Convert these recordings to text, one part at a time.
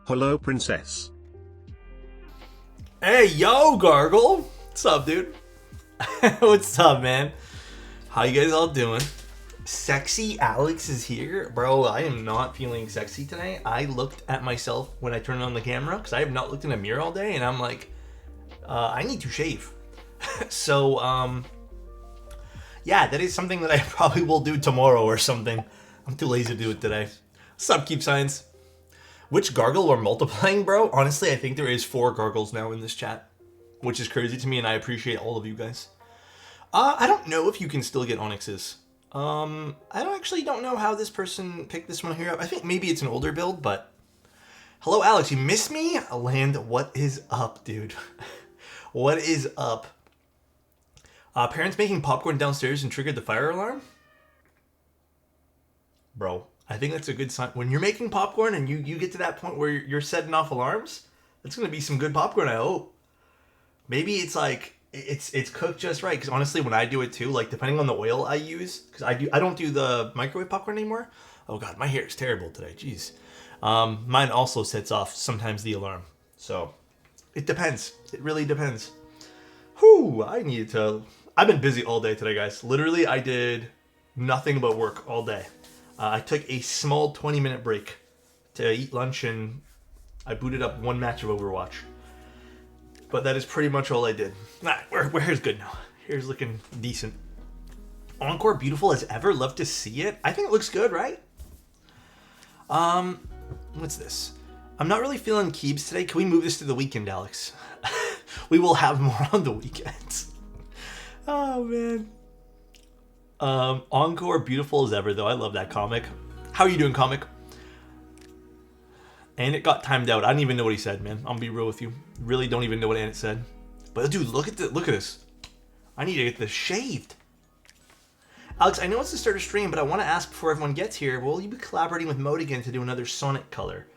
Hello, princess. Hey, yo, Gargle. What's up, dude? What's up, man? How you guys all doing? Sexy Alex is here. Bro, I am not feeling sexy today. I looked at myself when I turned on the camera because I have not looked in a mirror all day, and I'm like, I need to shave. So, yeah, that is something that I probably will do tomorrow or something. I'm too lazy to do it today. What's up, Keep Science? Which gargle we're multiplying, bro? Honestly, I think there is 4 gargles now in this chat, which is crazy to me, and I appreciate all of you guys. I don't know if you can still get Onyxes. I don't know how this person picked this one here up. I think maybe it's an older build, but... Hello, Alex. You missed me? Land, what is up, dude? What is up? Parents making popcorn downstairs and triggered the fire alarm? Bro, I think that's a good sign. When you're making popcorn and you get to that point where you're setting off alarms, that's going to be some good popcorn, I hope. Maybe it's like, it's cooked just right. Because honestly, when I do it too, like depending on the oil I use, because I don't do the microwave popcorn anymore. Oh God, my hair is terrible today. Jeez. Mine also sets off sometimes the alarm. So it depends. It really depends. Whew, I've been busy all day today, guys. Literally, I did nothing but work all day. I took a small 20-minute break to eat lunch, and I booted up one match of Overwatch. But that is pretty much all I did. Our hair's good now. Hair's looking decent. Encore beautiful as ever. Love to see it. I think it looks good, right? What's this? I'm not really feeling Keebs today. Can we move this to the weekend, Alex? We will have more on the weekends. Oh, man. Encore beautiful as ever, though. I love that comic. How are you doing, comic? And it got timed out. I don't even know what he said, man. I'm gonna be real with you. Really don't even know what Annette said. But dude, look at this. I need to get this shaved. Alex, I know it's the start of stream, but I want to ask before everyone gets here, will you be collaborating with Mode again to do another Sonnet color?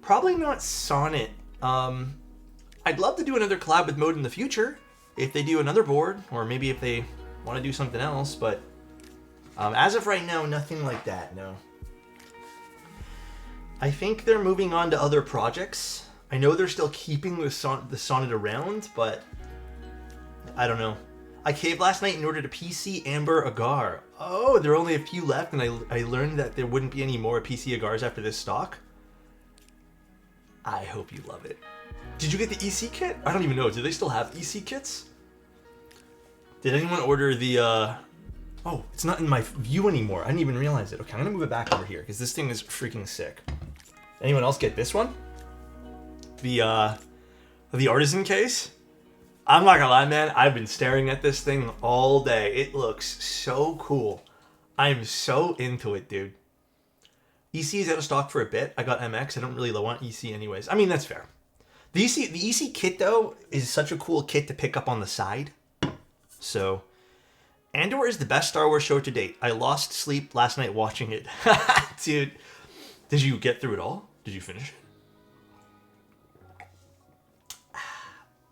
Probably not Sonnet. I'd love to do another collab with Mode in the future, if they do another board, or maybe if they want to do something else, but as of right now, nothing like that, no. I think they're moving on to other projects. I know they're still keeping the Sonnet around, but I don't know. I caved last night and ordered a PC Amber Agar. Oh, there are only a few left, and I learned that there wouldn't be any more PC Agars after this stock. I hope you love it. Did you get the EC kit? I don't even know. Do they still have EC kits? Did anyone order the... Oh, it's not in my view anymore. I didn't even realize it. Okay, I'm going to move it back over here, because this thing is freaking sick. Anyone else get this one? The Artisan case? I'm not gonna lie, man. I've been staring at this thing all day. It looks so cool. I'm so into it, dude. EC is out of stock for a bit. I got MX. I don't really want EC anyways. I mean, that's fair. The EC kit, though, is such a cool kit to pick up on the side. So, Andor is the best Star Wars show to date. I lost sleep last night watching it. Dude, did you get through it all? Did you finish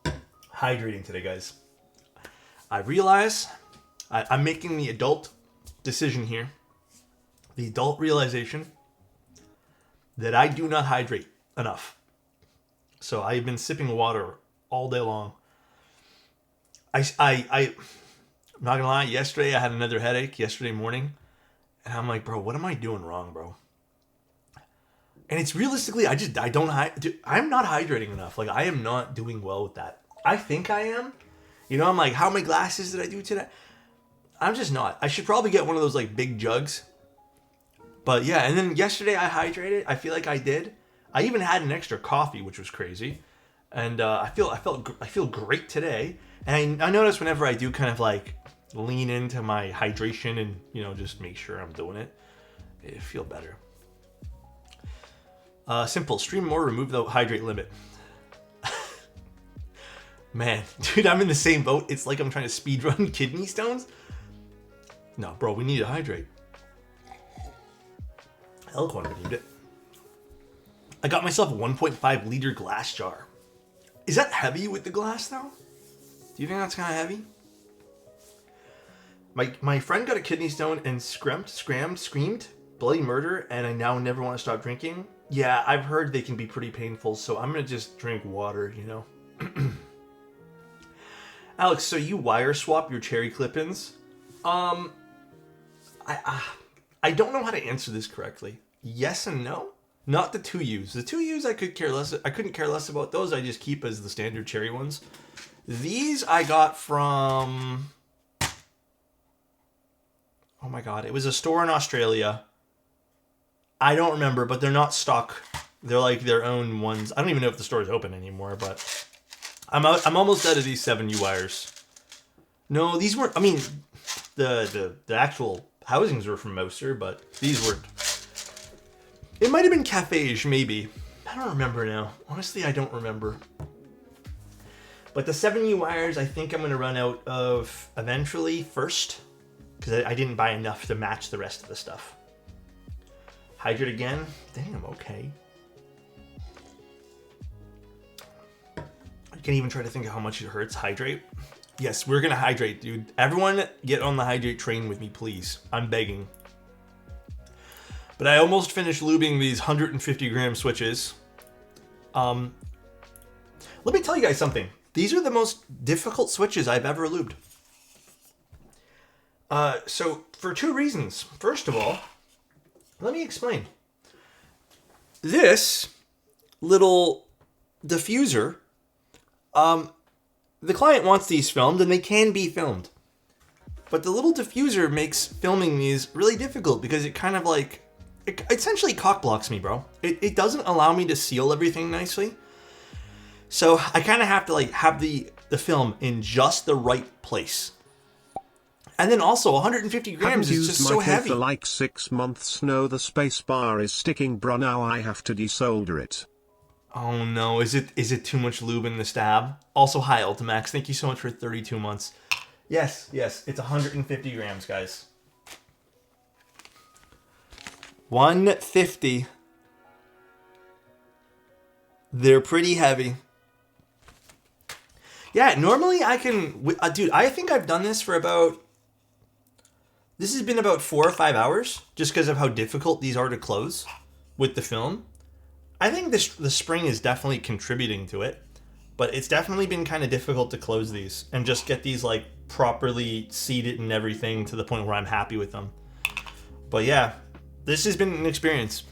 it? Hydrating today, guys. I realize I'm making the adult decision here. The adult realization that I do not hydrate enough. So I've been sipping water all day long. I'm not gonna lie, yesterday I had another headache yesterday morning. And I'm like, bro, what am I doing wrong, bro? And it's realistically, I'm not hydrating enough. Like, I am not doing well with that. I think I am. You know, I'm like, how many glasses did I do today? I'm just not. I should probably get one of those, like, big jugs. But, yeah, and then yesterday I hydrated. I feel like I did. I even had an extra coffee, which was crazy. And I feel great today. And I notice whenever I do kind of, like, lean into my hydration and, you know, just make sure I'm doing it, I feel better. Simple. Stream more, remove the hydrate limit. Man, dude, I'm in the same boat. It's like I'm trying to speedrun kidney stones. No, bro, we need to hydrate. Elkhorn redeemed it. I got myself a 1.5 liter glass jar. Is that heavy with the glass, though? Do you think that's kind of heavy? My friend got a kidney stone and screamed bloody murder, and I now never want to stop drinking. Yeah, I've heard they can be pretty painful, so I'm gonna just drink water, you know? Alex, so you wire swap your cherry clip-ins? I don't know how to answer this correctly. Yes and no? Not the 2Us. The 2Us I couldn't care less about those. I just keep as the standard cherry ones. These I got from... Oh my god, it was a store in Australia. I don't remember, but they're not stock. They're like their own ones. I don't even know if the store is open anymore, but I'm almost out of these 7U wires. No, these weren't. I mean, the actual housings were from Moser, but these weren't. It might have been Cafege, maybe. I don't remember now. Honestly, I don't remember. But the 7U wires, I think I'm going to run out of eventually first, because I didn't buy enough to match the rest of the stuff. Hydrate again. Damn, okay. I can't even try to think of how much it hurts. Hydrate. Yes, we're going to hydrate, dude. Everyone get on the hydrate train with me, please. I'm begging. But I almost finished lubing these 150 gram switches. Let me tell you guys something. These are the most difficult switches I've ever lubed. So, for 2 reasons. First of all, let me explain. This little diffuser, the client wants these filmed, and they can be filmed. But the little diffuser makes filming these really difficult because it kind of like, it essentially cock blocks me, bro. It doesn't allow me to seal everything nicely. So I kind of have to like have the film in just the right place. And then also 150 grams is just so heavy. For like 6 months. No, the space bar is sticking, bro. Now I have to desolder it. Oh no, is it too much lube in the stab? Also, hi Ultimax, thank you so much for 32 months. Yes, it's 150 grams, guys. 150. They're pretty heavy. Yeah, normally I can... dude, I think I've done this for about... This has been about 4 or 5 hours, just because of how difficult these are to close with the film. I think the spring is definitely contributing to it, but it's definitely been kind of difficult to close these and just get these like properly seated and everything to the point where I'm happy with them. But yeah, this has been an experience.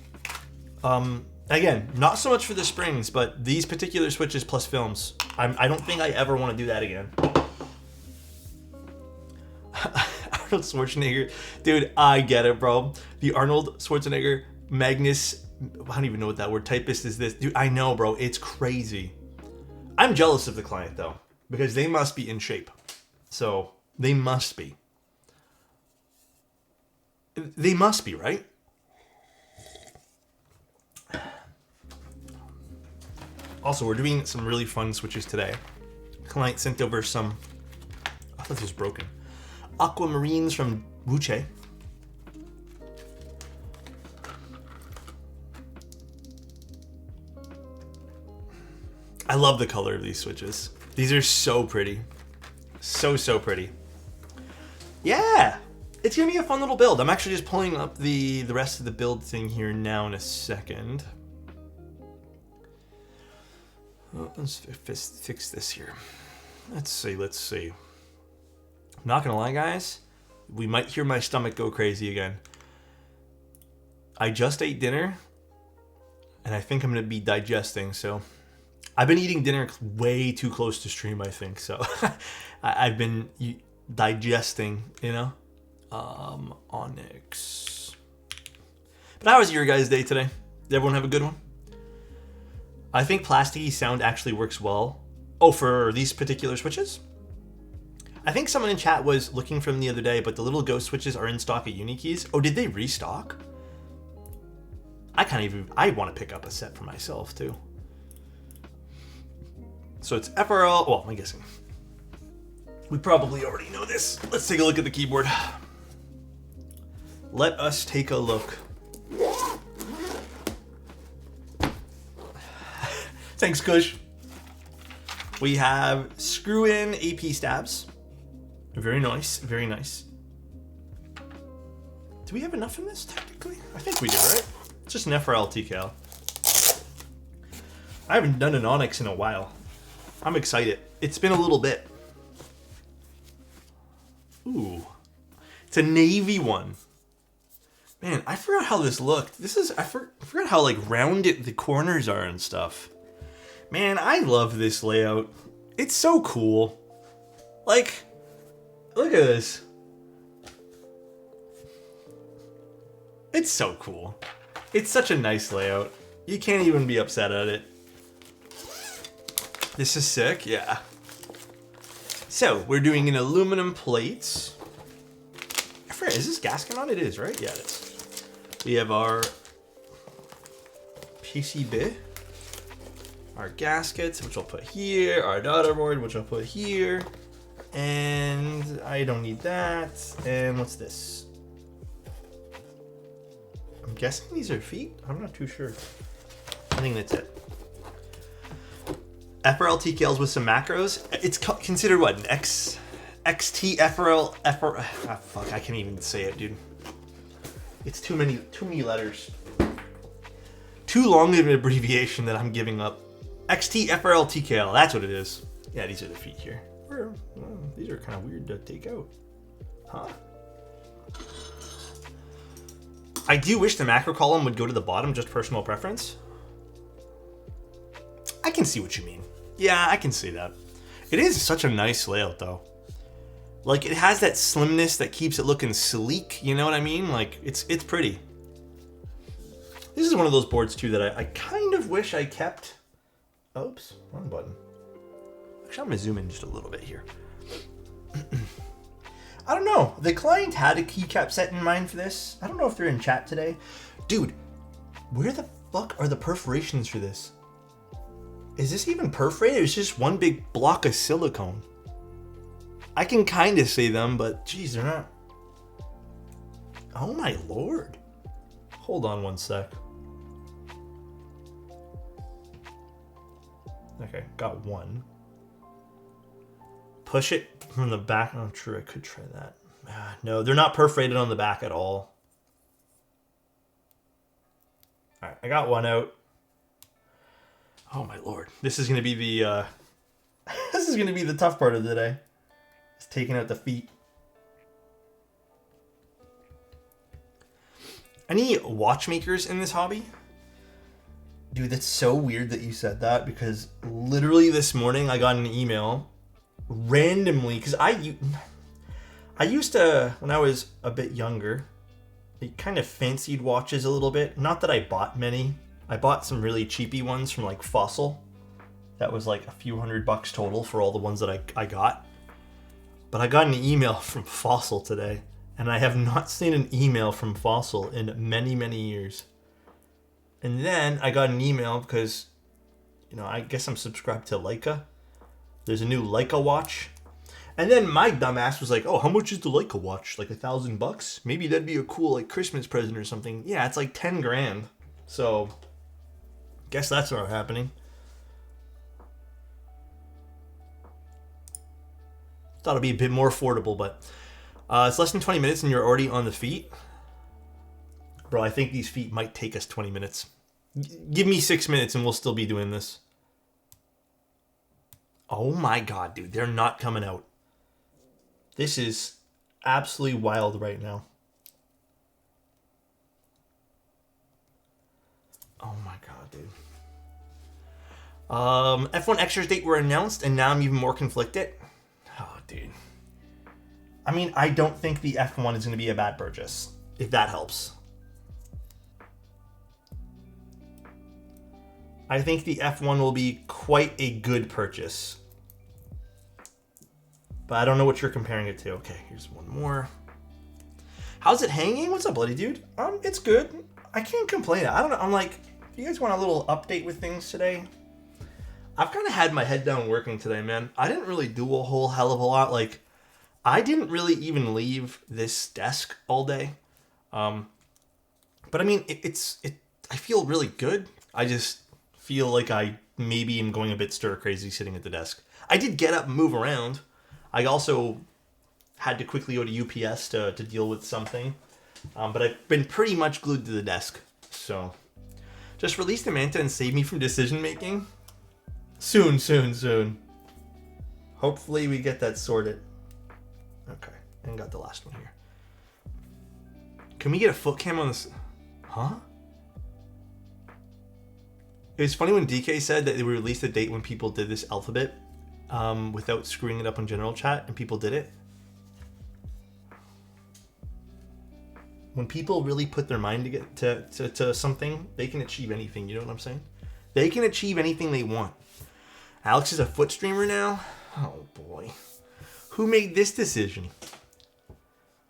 Again, not so much for the springs, but these particular switches plus films. I don't think I ever want to do that again. Arnold Schwarzenegger. Dude, I get it, bro. The Arnold Schwarzenegger Magnus... I don't even know what that word typist is this. Dude, I know, bro. It's crazy. I'm jealous of the client, though, because they must be in shape. So, they must be. They must be, right? Also, we're doing some really fun switches today. The client sent over some... I thought this was broken. Aquamarines from Wuche. I love the color of these switches. These are so pretty. So pretty. Yeah! It's gonna be a fun little build. I'm actually just pulling up the rest of the build thing here now in a second. Well, let's fix this here. Let's see. I'm not gonna lie, guys. We might hear my stomach go crazy again. I just ate dinner, and I think I'm gonna be digesting, so... I've been eating dinner way too close to stream, I think, so I've been digesting, you know? Onyx. But how was your guys' day today? Did everyone have a good one? I think plasticky sound actually works well. Oh, for these particular switches? I think someone in chat was looking for them the other day, but the little ghost switches are in stock at Unikeys. Oh, did they restock? I want to pick up a set for myself, too. So it's FRL, well, I'm guessing. We probably already know this. Let's take a look at the keyboard. Let us take a look. Thanks, Kush. We have screw-in AP stabs. Very nice, very nice. Do we have enough in this, technically? I think we do, right? It's just an FRL TKL. I haven't done an Onyx in a while. I'm excited. It's been a little bit. Ooh. It's a navy one. Man, I forgot how this looked. I forgot how like rounded the corners are and stuff. Man, I love this layout. It's so cool. Like, look at this. It's so cool. It's such a nice layout. You can't even be upset at it. This is sick, yeah. So, we're doing an aluminum plate. I forget, is this gasket on? It is, right? Yeah, it is. We have our PCB, our gaskets, which I'll put here, our daughterboard, which I'll put here, and I don't need that. And what's this? I'm guessing these are feet? I'm not too sure. I think that's it. FRL TKLs with some macros. It's considered what? An XT FRL fuck, I can't even say it, dude. It's too many letters. Too long of an abbreviation that I'm giving up. XT FRL TKL, that's what it is. Yeah, these are the feet here. These are kind of weird to take out. Huh? I do wish the macro column would go to the bottom, just personal preference. I can see what you mean. Yeah, I can see that. It is such a nice layout, though. Like, it has that slimness that keeps it looking sleek, you know what I mean? Like, it's pretty. This is one of those boards, too, that I kind of wish I kept. Oops, wrong button. Actually, I'm going to zoom in just a little bit here. I don't know. The client had a keycap set in mind for this. I don't know if they're in chat today. Dude, where the fuck are the perforations for this? Is this even perforated? It's just one big block of silicone. I can kind of see them, but geez, they're not. Oh my lord. Hold on one sec. Okay, got one. Push it from the back. Oh, true, I could try that. No, they're not perforated on the back at all. All right, I got one out. Oh my lord, this is gonna be the this is gonna be the tough part of the day. It's taking out the feet. Any watchmakers in this hobby? Dude, that's so weird that you said that, because literally this morning I got an email randomly, because I used to, when I was a bit younger, I kind of fancied watches a little bit. Not that I bought many. I bought some really cheapy ones from like Fossil. That was like a few $100 total for all the ones that I got. But I got an email from Fossil today, and I have not seen an email from Fossil in many, many years. And then I got an email because, you know, I guess I'm subscribed to Leica. There's a new Leica watch. And then my dumbass was like, oh, how much is the Leica watch? Like $1,000? Maybe that'd be a cool like Christmas present or something. Yeah, it's like 10 grand. So guess that's not happening. Thought it'd be a bit more affordable, but it's less than 20 minutes and you're already on the feet. Bro, I think these feet might take us 20 minutes. Give me 6 minutes and we'll still be doing this. Oh my god, dude, they're not coming out. This is absolutely wild right now. Oh my god, dude. F1 extras date were announced, and now I'm even more conflicted. Oh, dude. I mean, I don't think the F1 is going to be a bad purchase, if that helps. I think the F1 will be quite a good purchase. But I don't know what you're comparing it to. Okay, here's one more. How's it hanging? What's up, bloody dude? It's good. I can't complain. I don't know. I'm like, you guys want a little update with things today? I've kind of had my head down working today, man. I didn't really do a whole hell of a lot. Like, I didn't really even leave this desk all day. But I mean, I feel really good. I just feel like I maybe am going a bit stir crazy sitting at the desk. I did get up and move around. I also had to quickly go to UPS to deal with something. But I've been pretty much glued to the desk. So just release the Manta and save me from decision making. Soon. Hopefully we get that sorted. Okay, and got the last one here. Can we get a foot cam on this? Huh? It was funny when DK said that they released a date when people did this alphabet without screwing it up on general chat, and people did it. When people really put their mind to something, they can achieve anything. You know what I'm saying? They can achieve anything they want. Alex is a foot streamer now? Oh boy. Who made this decision?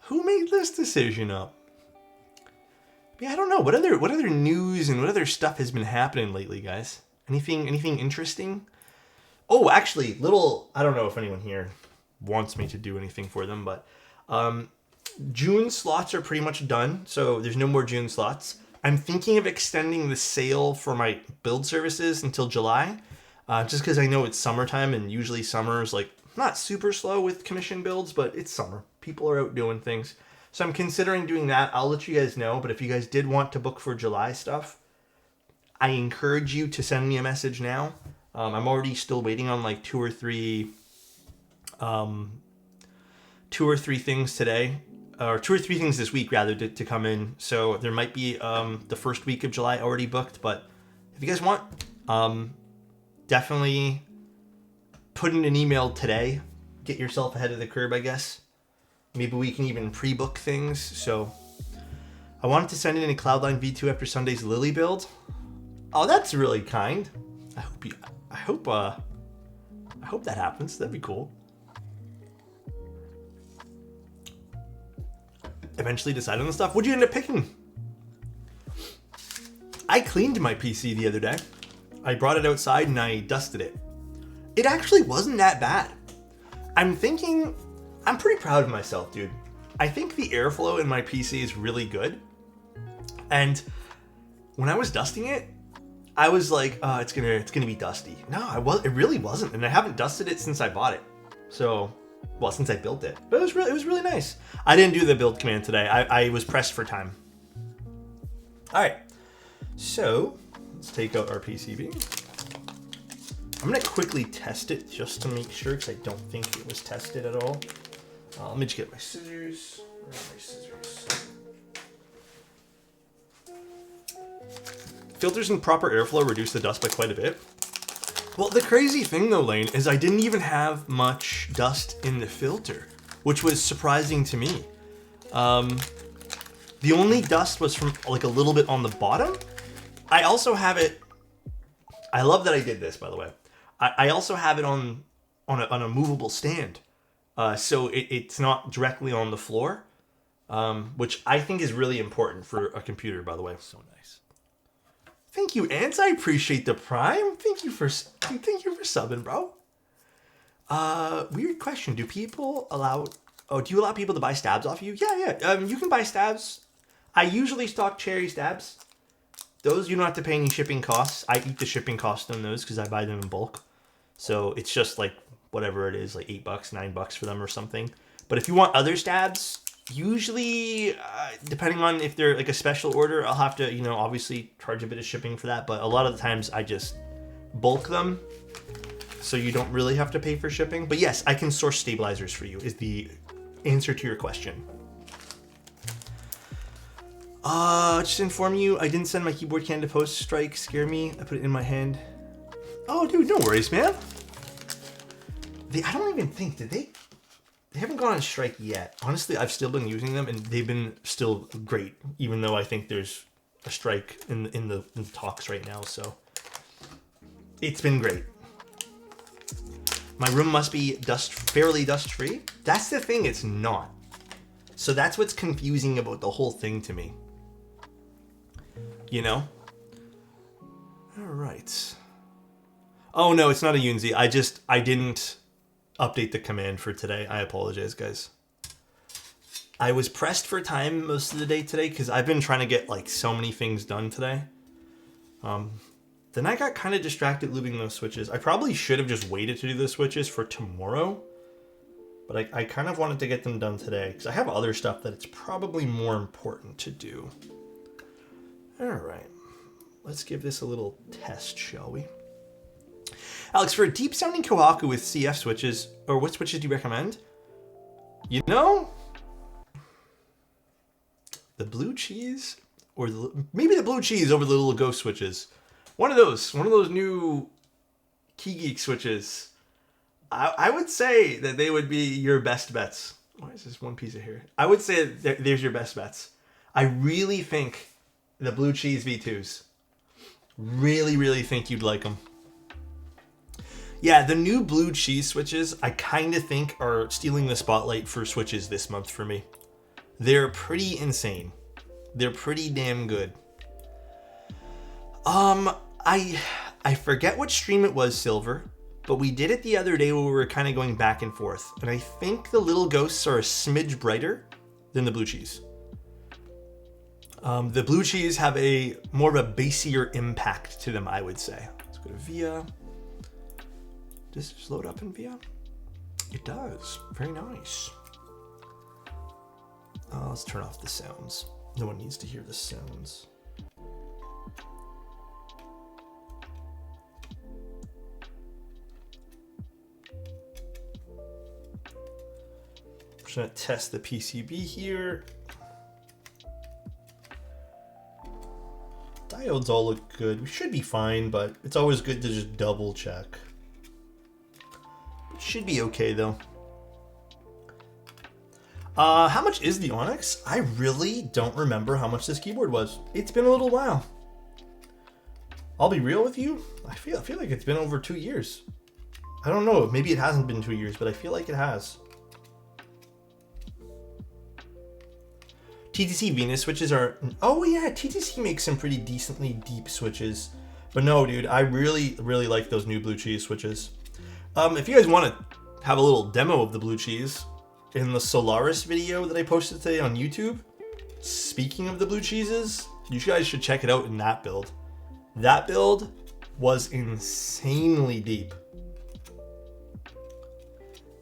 Who made this decision up? Yeah, I don't know. What other news and what other stuff has been happening lately, guys? Anything interesting? Oh, actually, I don't know if anyone here wants me to do anything for them, but June slots are pretty much done, so there's no more June slots. I'm thinking of extending the sale for my build services until July, just because I know it's summertime, and usually summer is like not super slow with commission builds, but it's summer. People are out doing things. So I'm considering doing that. I'll let you guys know, but if you guys did want to book for July stuff, I encourage you to send me a message now. I'm already still waiting on like two or three things today, or 2 or 3 things this week rather to come in. So there might be the first week of July already booked, but if you guys want, definitely put in an email today. Get yourself ahead of the curve, I guess. Maybe we can even pre-book things. So I wanted to send in a Cloudline V2 after Sunday's Lily build. Oh, that's really kind. I hope that happens. That'd be cool. Eventually decide on the stuff. What'd you end up picking? I cleaned my PC the other day. I brought it outside and I dusted it. It actually wasn't that bad. I'm pretty proud of myself, dude. I think the airflow in my PC is really good. And when I was dusting it, I was like, it's gonna be dusty. No, it really wasn't, and I haven't dusted it since I bought it. So, well, since I built it. But it was really nice. I didn't do the build command today. I was pressed for time. All right, so let's take out our PCB. I'm gonna quickly test it just to make sure, because I don't think it was tested at all. Let me just get my scissors. Where are my scissors? Filters and proper airflow reduce the dust by quite a bit. Well, the crazy thing though, Lane, is I didn't even have much dust in the filter, which was surprising to me. The only dust was from like a little bit on the bottom. I also have it. I love that I did this, by the way. I also have it on a movable stand, so it's not directly on the floor, which I think is really important for a computer. By the way, so nice. Thank you, Ants. I appreciate the prime. Thank you for subbing, bro. Weird question. Do you allow people to buy stabs off you? Yeah. You can buy stabs. I usually stock cherry stabs. Those you don't have to pay any shipping costs. I eat the shipping cost on those because I buy them in bulk. So it's just like whatever it is, like $8, $9 for them or something. But if you want other stabs, usually, depending on if they're like a special order, I'll have to, obviously charge a bit of shipping for that. But a lot of the times I just bulk them, so you don't really have to pay for shipping. But yes, I can source stabilizers for you is the answer to your question. Just to inform you, I didn't send my keyboard can to post strike. Scare me. I put it in my hand. Oh, dude, no worries, man. I don't even think, they haven't gone on strike yet. Honestly, I've still been using them, and they've been still great, even though I think there's a strike in the talks right now. So it's been great. My room must be fairly dust-free. That's the thing, it's not. So that's what's confusing about the whole thing to me. All right. Oh no, it's not a Unzi. I didn't update the command for today. I apologize, guys. I was pressed for time most of the day today because I've been trying to get like so many things done today. Then I got kind of distracted looping those switches. I probably should have just waited to do the switches for tomorrow, but I kind of wanted to get them done today because I have other stuff that it's probably more important to do. All right, let's give this a little test, shall we? Alex, for a deep sounding Kohaku with CF switches, or what switches do you recommend? You know, the blue cheese, or maybe the blue cheese over the little ghost switches. One of those new Key Geek switches. I would say that they would be your best bets. Why is this one piece of hair? I would say there's your best bets. I really think the blue cheese V2s. Really, really think you'd like them. Yeah, the new blue cheese switches, I kind of think are stealing the spotlight for switches this month for me. They're pretty insane. They're pretty damn good. I forget what stream it was, Silver, but we did it the other day where we were kind of going back and forth, and I think the little ghosts are a smidge brighter than the blue cheese. The blue cheese have a more of a bassier impact to them, I would say. Let's go to VIA. Does this load up in VIA? It does. Very nice. Let's turn off the sounds. No one needs to hear the sounds. Just gonna test the PCB here. Diodes all look good. We should be fine, but it's always good to just double check. It should be okay though. How much is the Onyx? I really don't remember how much this keyboard was. It's been a little while. I'll be real with you. I feel like it's been over 2 years. I don't know. Maybe it hasn't been 2 years, but I feel like it has. TTC Venus switches are... Oh yeah, TTC makes some pretty decently deep switches. But no, dude, I really, really like those new blue cheese switches. If you guys want to have a little demo of the blue cheese, in the Solaris video that I posted today on YouTube, speaking of the blue cheeses, you guys should check it out in that build. That build was insanely deep.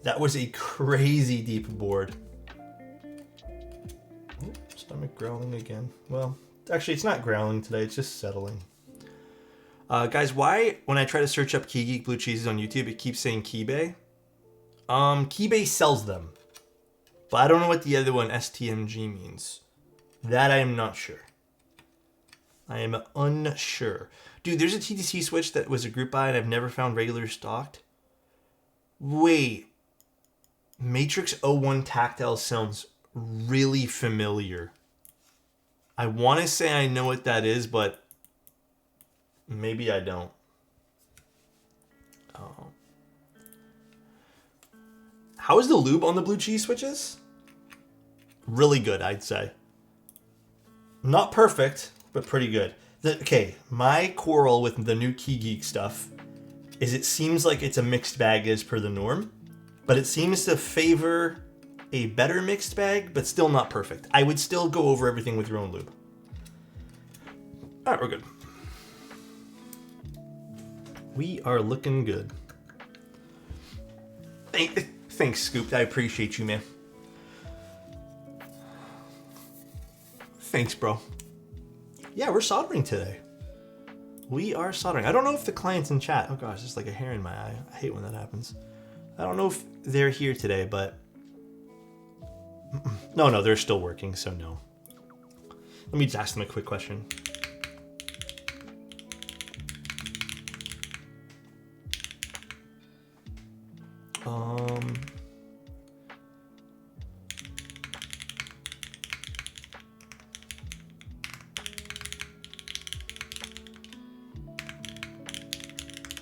That was a crazy deep board. Oh, stomach growling again. Well, actually it's not growling today, it's just settling. Guys, why when I try to search up Key Geek blue cheeses on YouTube, it keeps saying Keybay? Keybay sells them. But I don't know what the other one, STMG, means. That I am not sure. I am unsure. Dude, there's a TTC switch that was a group buy and I've never found regular stocked. Wait. Matrix 01 Tactile sounds really familiar. I want to say I know what that is, but maybe I don't. Oh. How is the lube on the blue cheese switches? Really good, I'd say. Not perfect, but pretty good. Okay, my quarrel with the new Key Geek stuff is it seems like it's a mixed bag as per the norm, but it seems to favor a better mixed bag, but still not perfect. I would still go over everything with your own lube. All right, we're good. We are looking good. Thanks, Scoop. I appreciate you, man. Thanks, bro. Yeah, we're soldering today. We are soldering. I don't know if the client's in chat. Oh gosh, there's like a hair in my eye. I hate when that happens. I don't know if they're here today, but... No, they're still working, so no. Let me just ask them a quick question.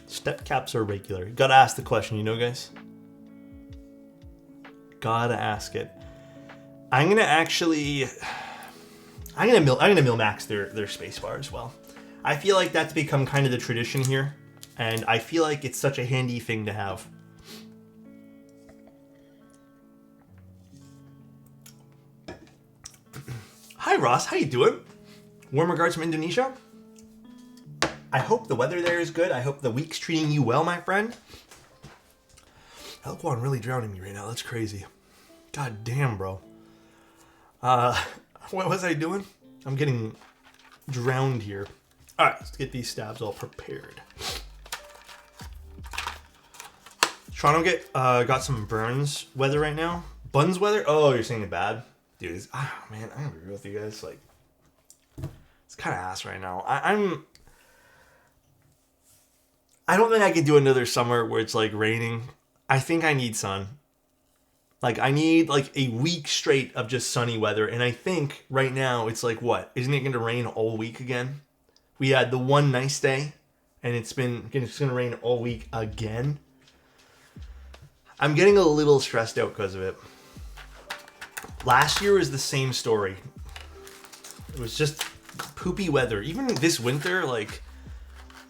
Step caps are regular. Gotta ask the question, you know, guys? Gotta ask it. I'm gonna mill max their space bar as well. I feel like that's become kind of the tradition here, and I feel like it's such a handy thing to have. Hi Ross, how you doing? Warm regards from Indonesia. I hope the weather there is good. I hope the week's treating you well, my friend. Elquan really drowning me right now. That's crazy. God damn, bro. What was I doing? I'm getting drowned here. All right, let's get these stabs all prepared. got some Burns weather right now. Buns weather? Oh, you're saying it bad? Dude, man, I'm gonna be real with you guys. Like, it's kind of ass right now. I don't think I could do another summer where it's like raining. I think I need sun. Like, I need like a week straight of just sunny weather. And I think right now it's like, what? Isn't it going to rain all week again? We had the one nice day and it's going to rain all week again. I'm getting a little stressed out because of it. Last year was the same story. It was just poopy weather. Even this winter, like,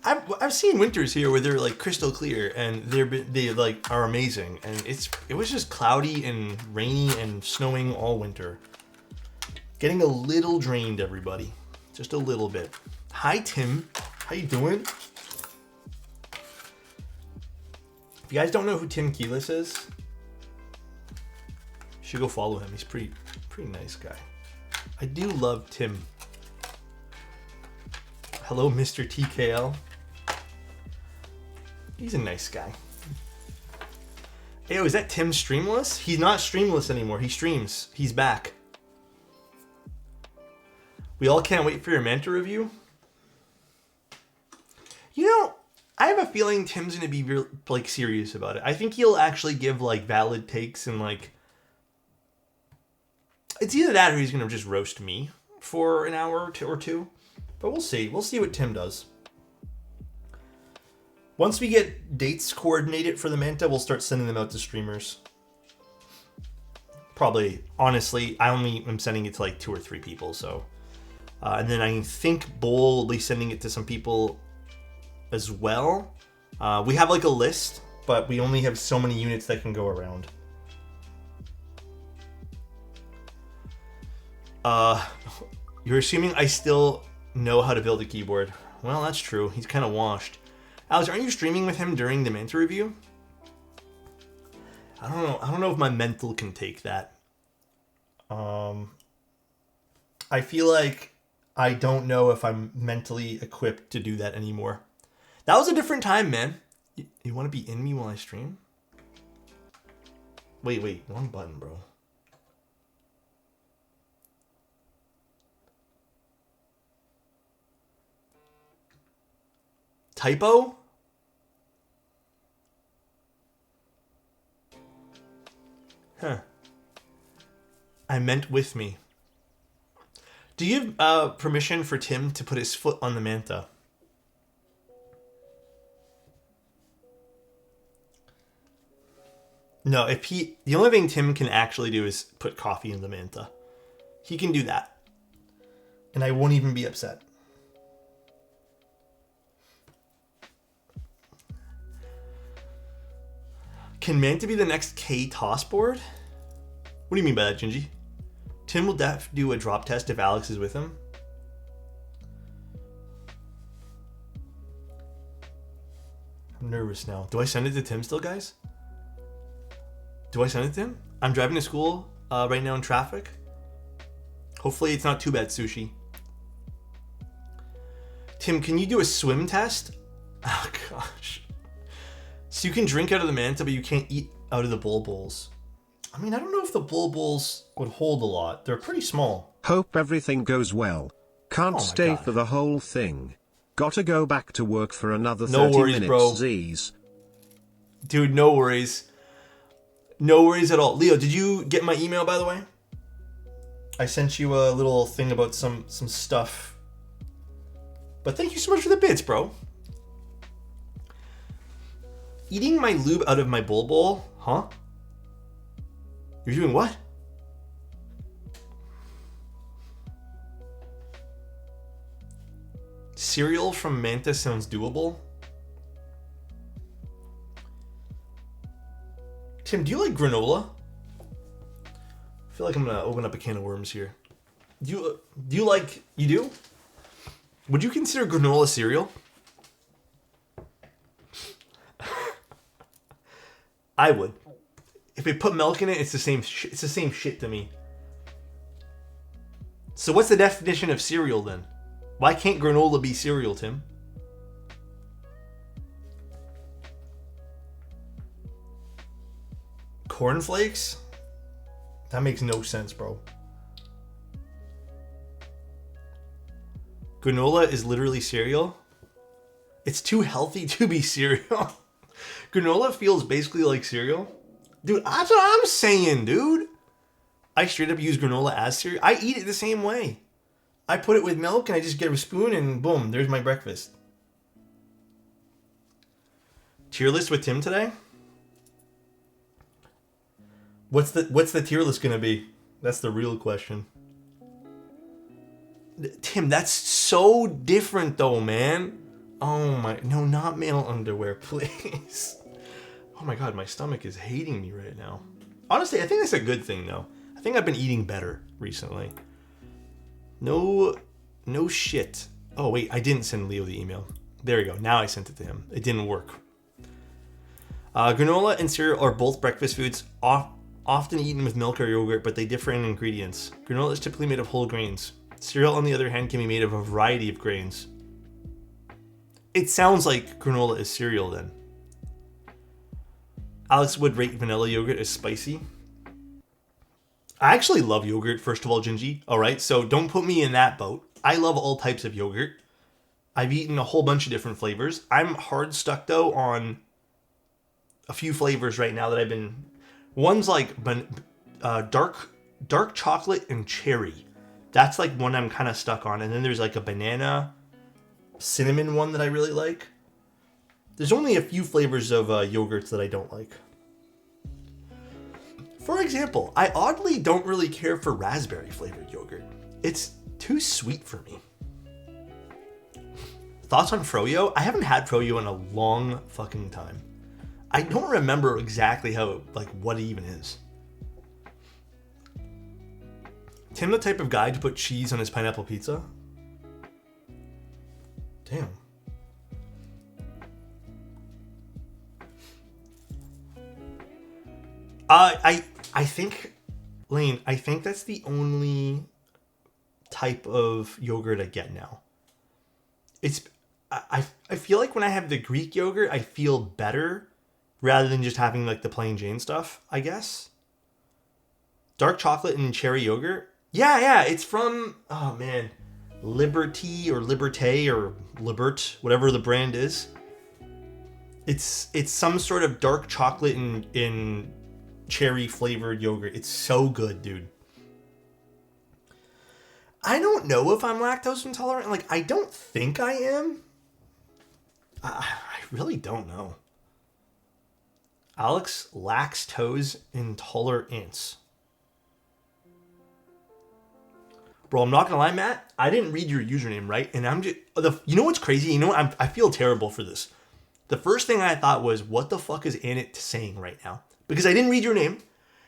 I've seen winters here where they're like crystal clear and they like are amazing, and it was just cloudy and rainy and snowing all winter. Getting a little drained, everybody, just a little bit. Hi Tim, how you doing? If you guys don't know who Tim Keelis is, you should go follow him. He's pretty nice guy. I do love Tim. Hello, Mr. TKL. He's a nice guy. Hey, is that Tim Streamless? He's not Streamless anymore. He streams. He's back. We all can't wait for your Manta review. You know, I have a feeling Tim's going to be like serious about it. I think he'll actually give like valid takes and like... It's either that or he's going to just roast me for an hour or two. But we'll see. We'll see what Tim does. Once we get dates coordinated for the Manta, we'll start sending them out to streamers. Probably, honestly, I only am sending it to like 2 or 3 people, so. And then I think Bull will be sending it to some people as well. We have like a list, but we only have so many units that can go around. You're assuming I still know how to build a keyboard. Well, that's true. He's kind of washed. Alex, aren't you streaming with him during the Manta review? I don't know. I don't know if my mental can take that. I feel like I don't know if I'm mentally equipped to do that anymore. That was a different time, man. You want to be in me while I stream? Wait, wrong button, bro. Typo? Huh. I meant with me. Do you have permission for Tim to put his foot on the Manta? No, the only thing Tim can actually do is put coffee in the Manta. He can do that. And I won't even be upset. Can Manta be the next K toss board? What do you mean by that, Gingy? Tim will do a drop test if Alex is with him. I'm nervous now. Do I send it to Tim still, guys? Do I send it to him? I'm driving to school right now in traffic. Hopefully it's not too bad, Sushi. Tim, can you do a swim test? Oh, gosh. So you can drink out of the Manta, but you can't eat out of the bowls. I mean, I don't know if the bowls would hold a lot. They're pretty small. Hope everything goes well. Can't stay for the whole thing. Gotta go back to work for another 30 minutes, bro. Z's. Dude, no worries. No worries at all. Leo, did you get my email, by the way? I sent you a little thing about some stuff. But thank you so much for the bits, bro. Eating my lube out of my bowl? Huh? You're doing what? Cereal from Manta sounds doable. Tim, do you like granola? I feel like I'm gonna open up a can of worms here. Do you like? You do? Would you consider granola cereal? I would. If they put milk in it, it's the same. It's the same shit to me. So what's the definition of cereal then? Why can't granola be cereal, Tim? cornflakes? That makes no sense, bro. Granola is literally cereal? It's too healthy to be cereal. Granola feels basically like cereal. Dude, that's what I'm saying, dude. I straight up use granola as cereal. I eat it the same way. I put it with milk and I just get a spoon and boom, there's my breakfast. Tier list with Tim today? What's the tier list gonna be? That's the real question. Tim, that's so different though, man. Oh my, no, not male underwear, please. Oh my god, my stomach is hating me right now. Honestly, I think that's a good thing though. I think I've been eating better recently. No shit. Oh wait, I didn't send Leo the email. There we go, now I sent it to him. It didn't work. Granola and cereal are both breakfast foods, often eaten with milk or yogurt, but they differ in ingredients. Granola is typically made of whole grains. Cereal, on the other hand, can be made of a variety of grains. It sounds like granola is cereal then. Alex would rate vanilla yogurt as spicy. I actually love yogurt, first of all, Gingy. Alright, so don't put me in that boat. I love all types of yogurt. I've eaten a whole bunch of different flavors. I'm hard stuck though on a few flavors right now that I've been... One's like dark chocolate and cherry. That's like one I'm kind of stuck on. And then there's like a banana cinnamon one that I really like. There's only a few flavors of yogurts that I don't like. For example, I oddly don't really care for raspberry flavored yogurt. It's too sweet for me. Thoughts on froyo? I haven't had froyo in a long fucking time. I don't remember exactly how, like, what it even is. Tim the type of guy to put cheese on his pineapple pizza? Damn. I think, Lane, I think that's the only type of yogurt I get now. I feel like when I have the Greek yogurt, I feel better rather than just having like the plain Jane stuff, I guess. Dark chocolate and cherry yogurt. Yeah, it's from, oh man, Liberty or Liberté or Libert, whatever the brand is. It's some sort of dark chocolate in cherry flavored yogurt. It's so good, dude. I don't know if I'm lactose intolerant. Like, I don't think I am. I really don't know. Alex lactose intolerance. Bro, I'm not gonna lie, Matt. I didn't read your username right, and I'm just... You know what's crazy? You know what? I feel terrible for this. The first thing I thought was, what the fuck is Annette saying right now? Because I didn't read your name,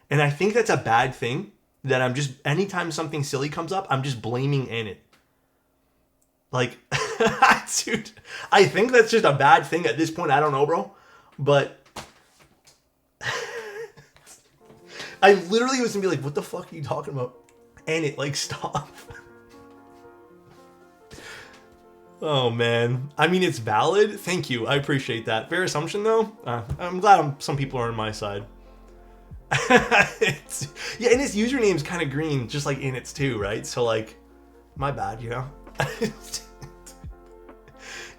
and I think that's a bad thing. That I'm just... Anytime something silly comes up, I'm just blaming Annette. Like, dude, I think that's just a bad thing at this point. I don't know, bro. But... I literally was gonna be like, what the fuck are you talking about? And it, like, stop. Oh, man. I mean, it's valid. Thank you. I appreciate that. Fair assumption, though. I'm glad some people are on my side. Yeah, and his username's kind of green, just like in its too, right? So, like, my bad, you know?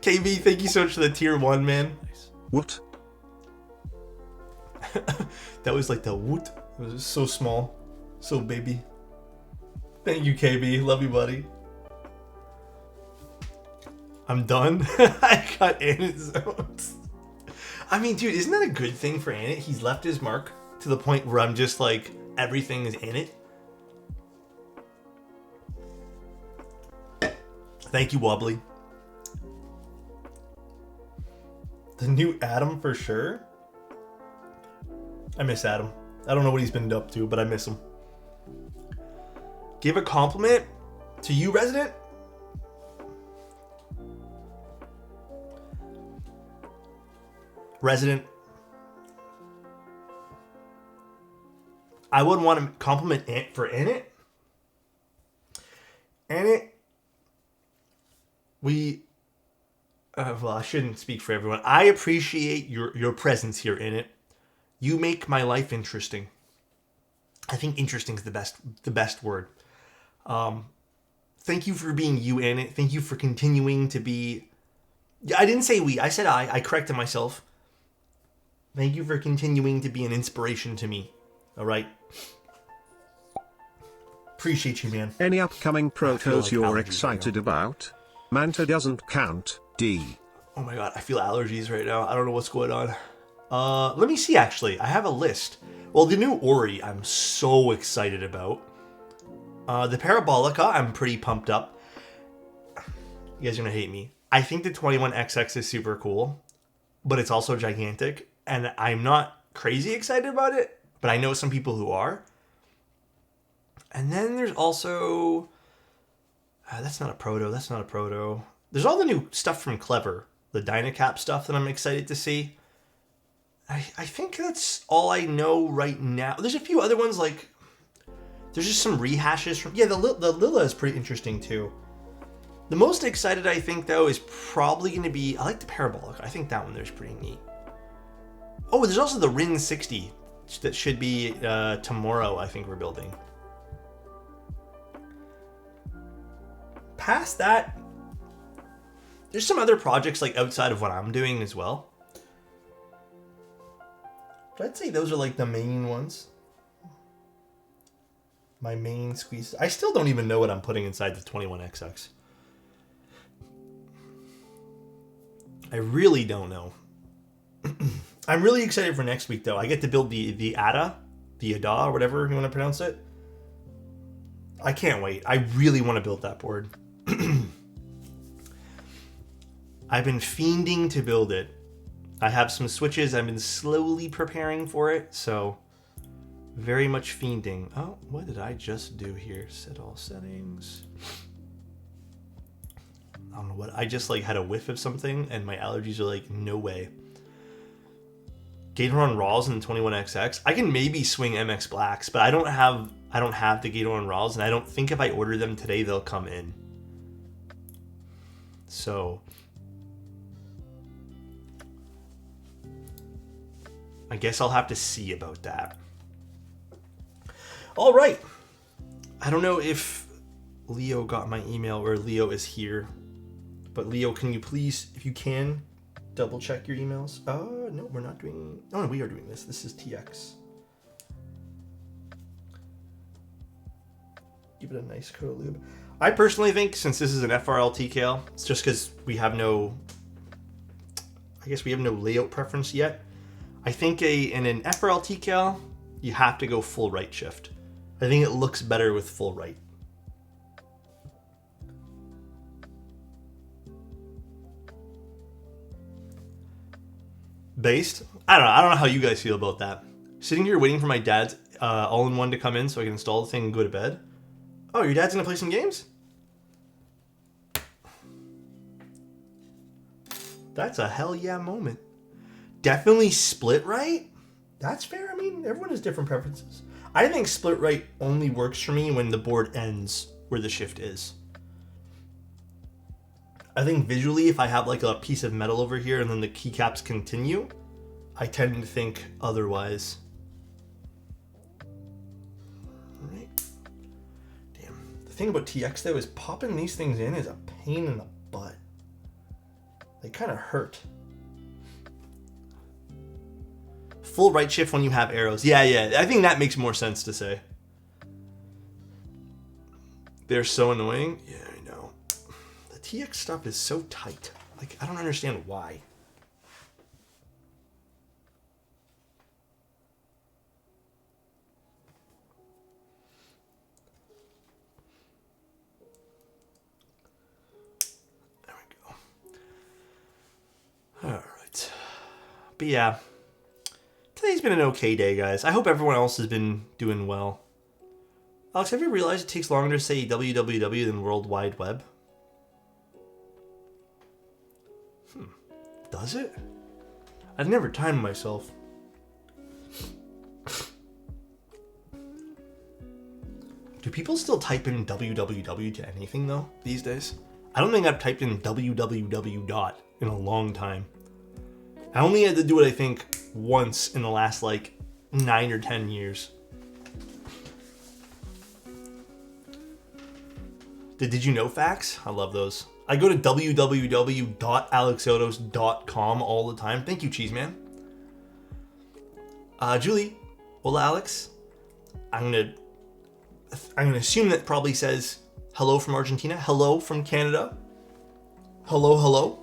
KB, thank you so much for the tier 1, man. What? That was like the woot. It was so small. So baby. Thank you, KB. Love you, buddy. I'm done. I got Annette zones. I mean, dude, isn't that a good thing for Annette? He's left his mark to the point where I'm just like, everything is Annette. Thank you, Wobbly. The new Adam for sure. I miss Adam. I don't know what he's been up to, but I miss him. Give a compliment to you, Resident. Resident. I would want to compliment for Annette. Annette. Well, I shouldn't speak for everyone. I appreciate your presence here, Annette. You make my life interesting. I think interesting is the best word. Thank you for being you in it. Thank you for continuing to be... I didn't say we. I said I. I corrected myself. Thank you for continuing to be an inspiration to me. All right? Appreciate you, man. Any upcoming protos like you're allergies excited about? Manta doesn't count, D. Oh my god, I feel allergies right now. I don't know what's going on. Let me see, actually. I have a list. Well, the new Ori, I'm so excited about. The Parabolica, I'm pretty pumped up. You guys are going to hate me. I think the 21XX is super cool, but it's also gigantic, and I'm not crazy excited about it, but I know some people who are. And then there's also... that's not a proto, that's not a proto. There's all the new stuff from Clever, the Dynacap stuff that I'm excited to see. I think that's all I know right now. There's a few other ones, like... There's just some rehashes from... Yeah, the Lilla is pretty interesting, too. The most excited, I think, though, is probably going to be... I like the Parabolic. I think that one there's pretty neat. Oh, there's also the Rin 60 that should be tomorrow, I think we're building. Past that, there's some other projects, like, outside of what I'm doing as well. But I'd say those are, like, the main ones. My main squeeze. I still don't even know what I'm putting inside the 21XX. I really don't know. I'm really excited for next week, though. I get to build the Ada, or whatever you want to pronounce it. I can't wait. I really want to build that board. I've been fiending to build it. I have some switches. I've been slowly preparing for it, so very much fiending. Oh, what did I just do here? Set all settings. I don't know what. I just like had a whiff of something, and my allergies are like, no way. Gatoron Raws in the 21XX. I can maybe swing MX Blacks, but I don't have the Gatoron Raws, and I don't think if I order them today they'll come in. So I guess I'll have to see about that. All right. I don't know if Leo got my email or Leo is here. But Leo, can you please, if you can, double check your emails? No, we're not doing... Oh, no, we are doing this. This is TX. Give it a nice coat of lube. I personally think, since this is an FRL TKL, it's just because we have no... I guess we have no layout preference yet. I think in an FRL TKL, you have to go full right shift. I think it looks better with full right. Based? I don't know how you guys feel about that. Sitting here waiting for my dad's all-in-one to come in so I can install the thing and go to bed. Oh, your dad's gonna play some games? That's a hell yeah moment. Definitely split right? That's fair. I mean, everyone has different preferences. I think split right only works for me when the board ends where the shift is. I think visually, if I have like a piece of metal over here and then the keycaps continue, I tend to think otherwise. Right. Damn. The thing about TX though is popping these things in is a pain in the butt. They kind of hurt. Full right shift when you have arrows. Yeah. I think that makes more sense to say. They're so annoying. Yeah, I know. The TX stuff is so tight. Like, I don't understand why. There we go. All right. But yeah. Today's been an okay day, guys. I hope everyone else has been doing well. Alex, have you realized it takes longer to say www than World Wide Web? Does it? I've never timed myself. Do people still type in www to anything, though, these days? I don't think I've typed in www dot in a long time. I only had to do it, I think, once in the last, like, 9 or 10 years. Did you know facts? I love those. I go to www.alexotos.com all the time. Thank you, Cheeseman. Julie, hola, Alex. I'm gonna assume that probably says hello from Argentina, hello from Canada, hello, hello.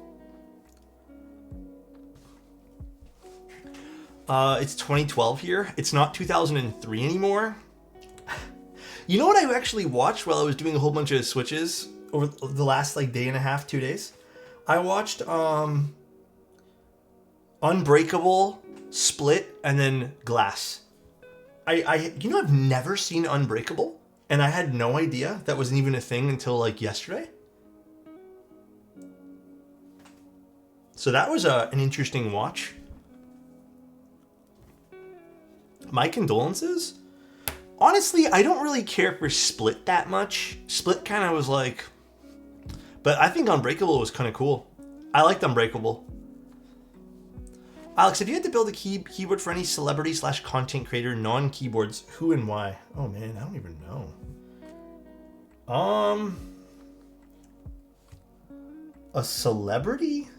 It's 2012 here. It's not 2003 anymore. You know what I actually watched while I was doing a whole bunch of switches over the last like day and a half, 2 days? I watched Unbreakable, Split, and then Glass. I've never seen Unbreakable, and I had no idea that wasn't even a thing until like yesterday. So that was an interesting watch. My condolences. Honestly, I don't really care for Split that much. Split kind of was like... But I think Unbreakable was kind of cool. I liked Unbreakable. Alex, if you had to build a keyboard for any celebrity / content creator, non-keyboards, who and why? Oh man, I don't even know. A celebrity?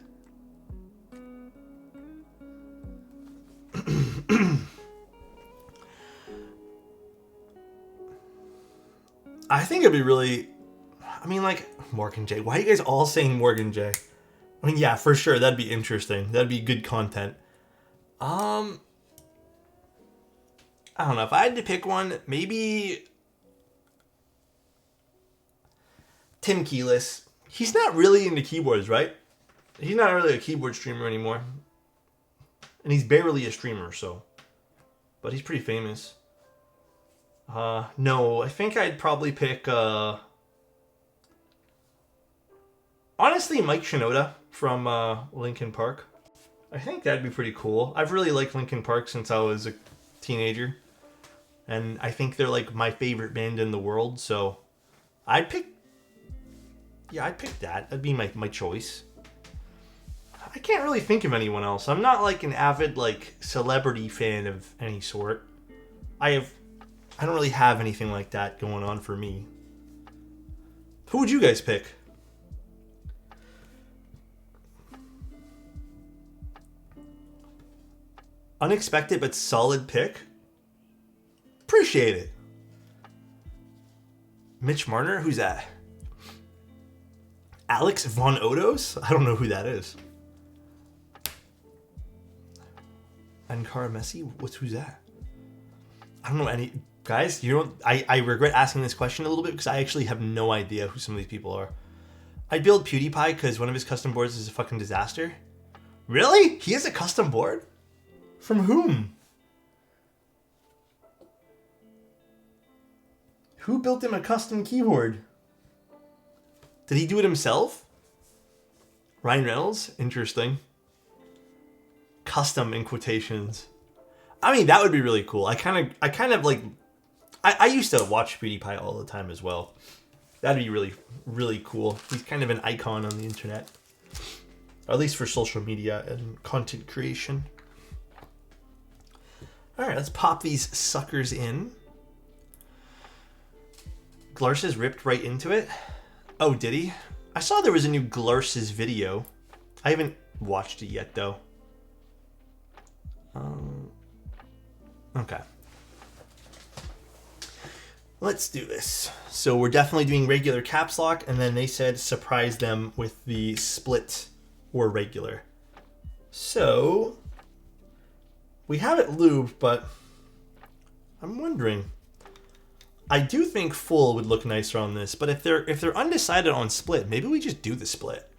I think it'd be really... I mean, like, Morgan J. Why are you guys all saying Morgan J? I mean, yeah, for sure. That'd be interesting. That'd be good content. I don't know. If I had to pick one, maybe... Tim Keyless. He's not really into keyboards, right? He's not really a keyboard streamer anymore. And he's barely a streamer, so... But he's pretty famous. No, I think I'd probably pick, honestly, Mike Shinoda from, Linkin Park. I think that'd be pretty cool. I've really liked Linkin Park since I was a teenager. And I think they're, like, my favorite band in the world, so... I'd pick that. That'd be my choice. I can't really think of anyone else. I'm not, like, an avid, like, celebrity fan of any sort. I don't really have anything like that going on for me. Who would you guys pick? Unexpected but solid pick. Appreciate it. Mitch Marner? Who's that? Alex Von Odos? I don't know who that is. Ankara Messi? Who's that? I don't know any... Guys, you know, I regret asking this question a little bit because I actually have no idea who some of these people are. I'd build PewDiePie because one of his custom boards is a fucking disaster. Really? He has a custom board? From whom? Who built him a custom keyboard? Did he do it himself? Ryan Reynolds? Interesting. Custom in quotations. I mean, that would be really cool. I kind of like... I used to watch PewDiePie all the time as well. That'd be really, really cool. He's kind of an icon on the internet. Or at least for social media and content creation. Alright, let's pop these suckers in. Glarses ripped right into it. Oh, did he? I saw there was a new Glarses video. I haven't watched it yet, though. Okay. Let's do this. So we're definitely doing regular caps lock, and then they said surprise them with the split or regular. So we have it lubed, but I'm wondering. I do think full would look nicer on this, but if they're undecided on split, maybe we just do the split.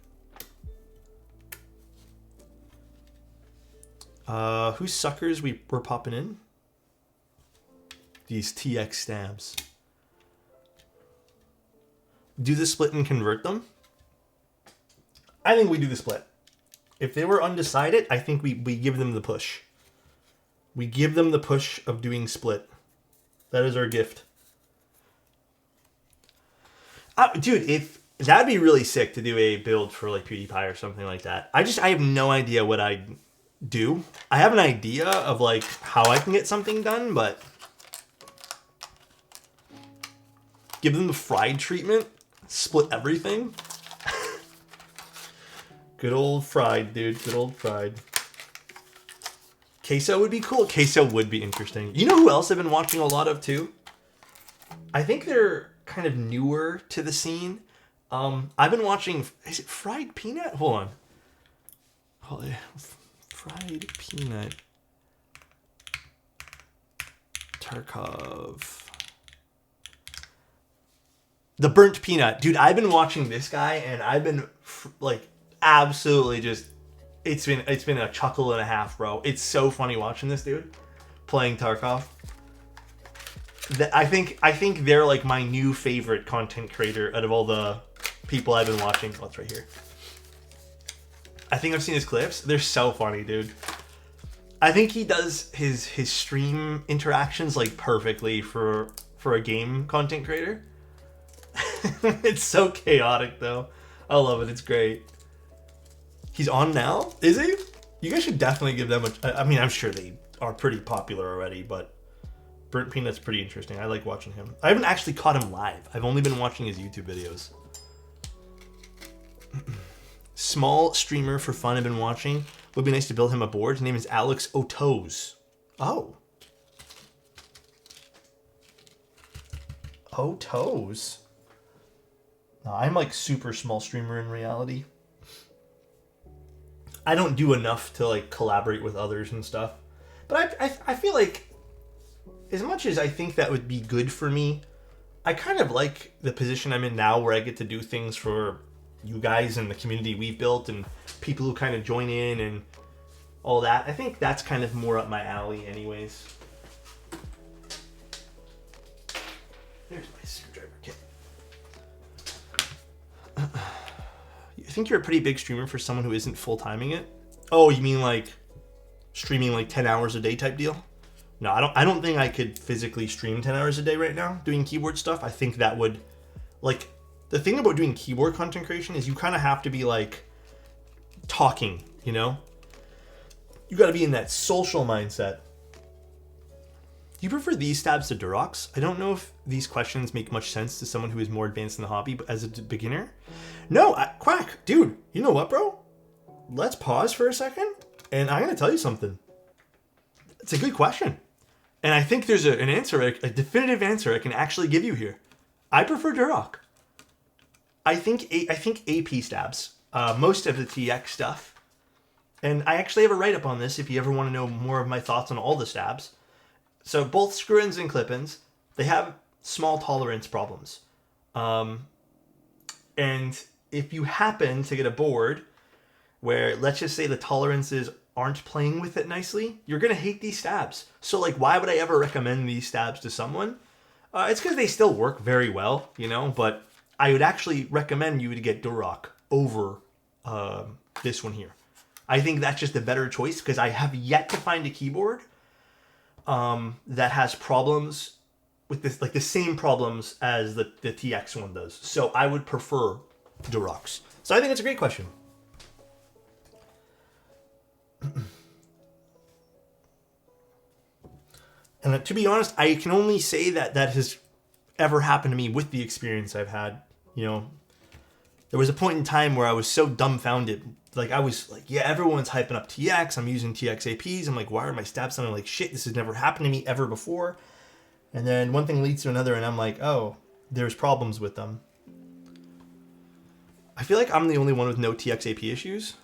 Whose suckers we're popping in? These TX stabs. Do the split and convert them? I think we do the split. If they were undecided, I think we give them the push. We give them the push of doing split. That is our gift. Dude, if that'd be really sick to do a build for like PewDiePie or something like that. I have no idea what I'd do. I have an idea of like how I can get something done, but give them the fried treatment, split everything. Good old fried, dude. Good old fried. Queso would be cool. Queso would be interesting. You know who else I've been watching a lot of too? I think they're kind of newer to the scene. I've been watching. Is it Fried Peanut? Hold on. Fried Peanut. Tarkov. The Burnt Peanut. Dude, I've been watching this guy and I've been like absolutely just it's been a chuckle and a half, bro. It's so funny watching this dude playing Tarkov. I think they're like my new favorite content creator out of all the people I've been watching. Oh, it's right here. I think I've seen his clips. They're so funny, dude. I think he does his stream interactions like perfectly for a game content creator. It's so chaotic though. I love it. It's great. He's on now? Is he? You guys should definitely give them a... I mean, I'm sure they are pretty popular already, but Burnt Peanut's pretty interesting. I like watching him. I haven't actually caught him live. I've only been watching his YouTube videos. Small streamer for fun I've been watching. Would be nice to build him a board. His name is Alexotos. Oh. Otos. No, I'm like super small streamer in reality. I don't do enough to like collaborate with others and stuff. But I feel like as much as I think that would be good for me, I kind of like the position I'm in now where I get to do things for you guys and the community we've built and people who kind of join in and all that. I think that's kind of more up my alley anyways. There's my screwdriver kit. You think you're a pretty big streamer for someone who isn't full-timing it? Oh, you mean like streaming like 10 hours a day type deal? No, I don't think I could physically stream 10 hours a day right now doing keyboard stuff. I think that would, like, the thing about doing keyboard content creation is you kind of have to be like talking, you know? You got to be in that social mindset. Do you prefer these stabs to Durocs? I don't know if these questions make much sense to someone who is more advanced in the hobby, but as a beginner? No, Quack, dude, you know what, bro? Let's pause for a second, and I'm going to tell you something. It's a good question. And I think there's an answer, a definitive answer I can actually give you here. I prefer Duroc. I think AP stabs, most of the TX stuff. And I actually have a write-up on this if you ever want to know more of my thoughts on all the stabs. So both screw-ins and clip-ins, they have small tolerance problems. And if you happen to get a board where, let's just say the tolerances aren't playing with it nicely, you're going to hate these stabs. So like, why would I ever recommend these stabs to someone? It's because they still work very well, you know, but I would actually recommend you to get Duroc over this one here. I think that's just a better choice because I have yet to find a keyboard that has problems with this, like the same problems as the TX one does. So I would prefer Durocs. So I think it's a great question. And to be honest, I can only say that has ever happened to me with the experience I've had. You know, there was a point in time where I was so dumbfounded. Like, I was like, yeah, everyone's hyping up TX. I'm using TX APs. I'm like, why are my stabs sounding like shit? This has never happened to me ever before. And then one thing leads to another, and I'm like, oh, there's problems with them. I feel like I'm the only one with no TX AP issues.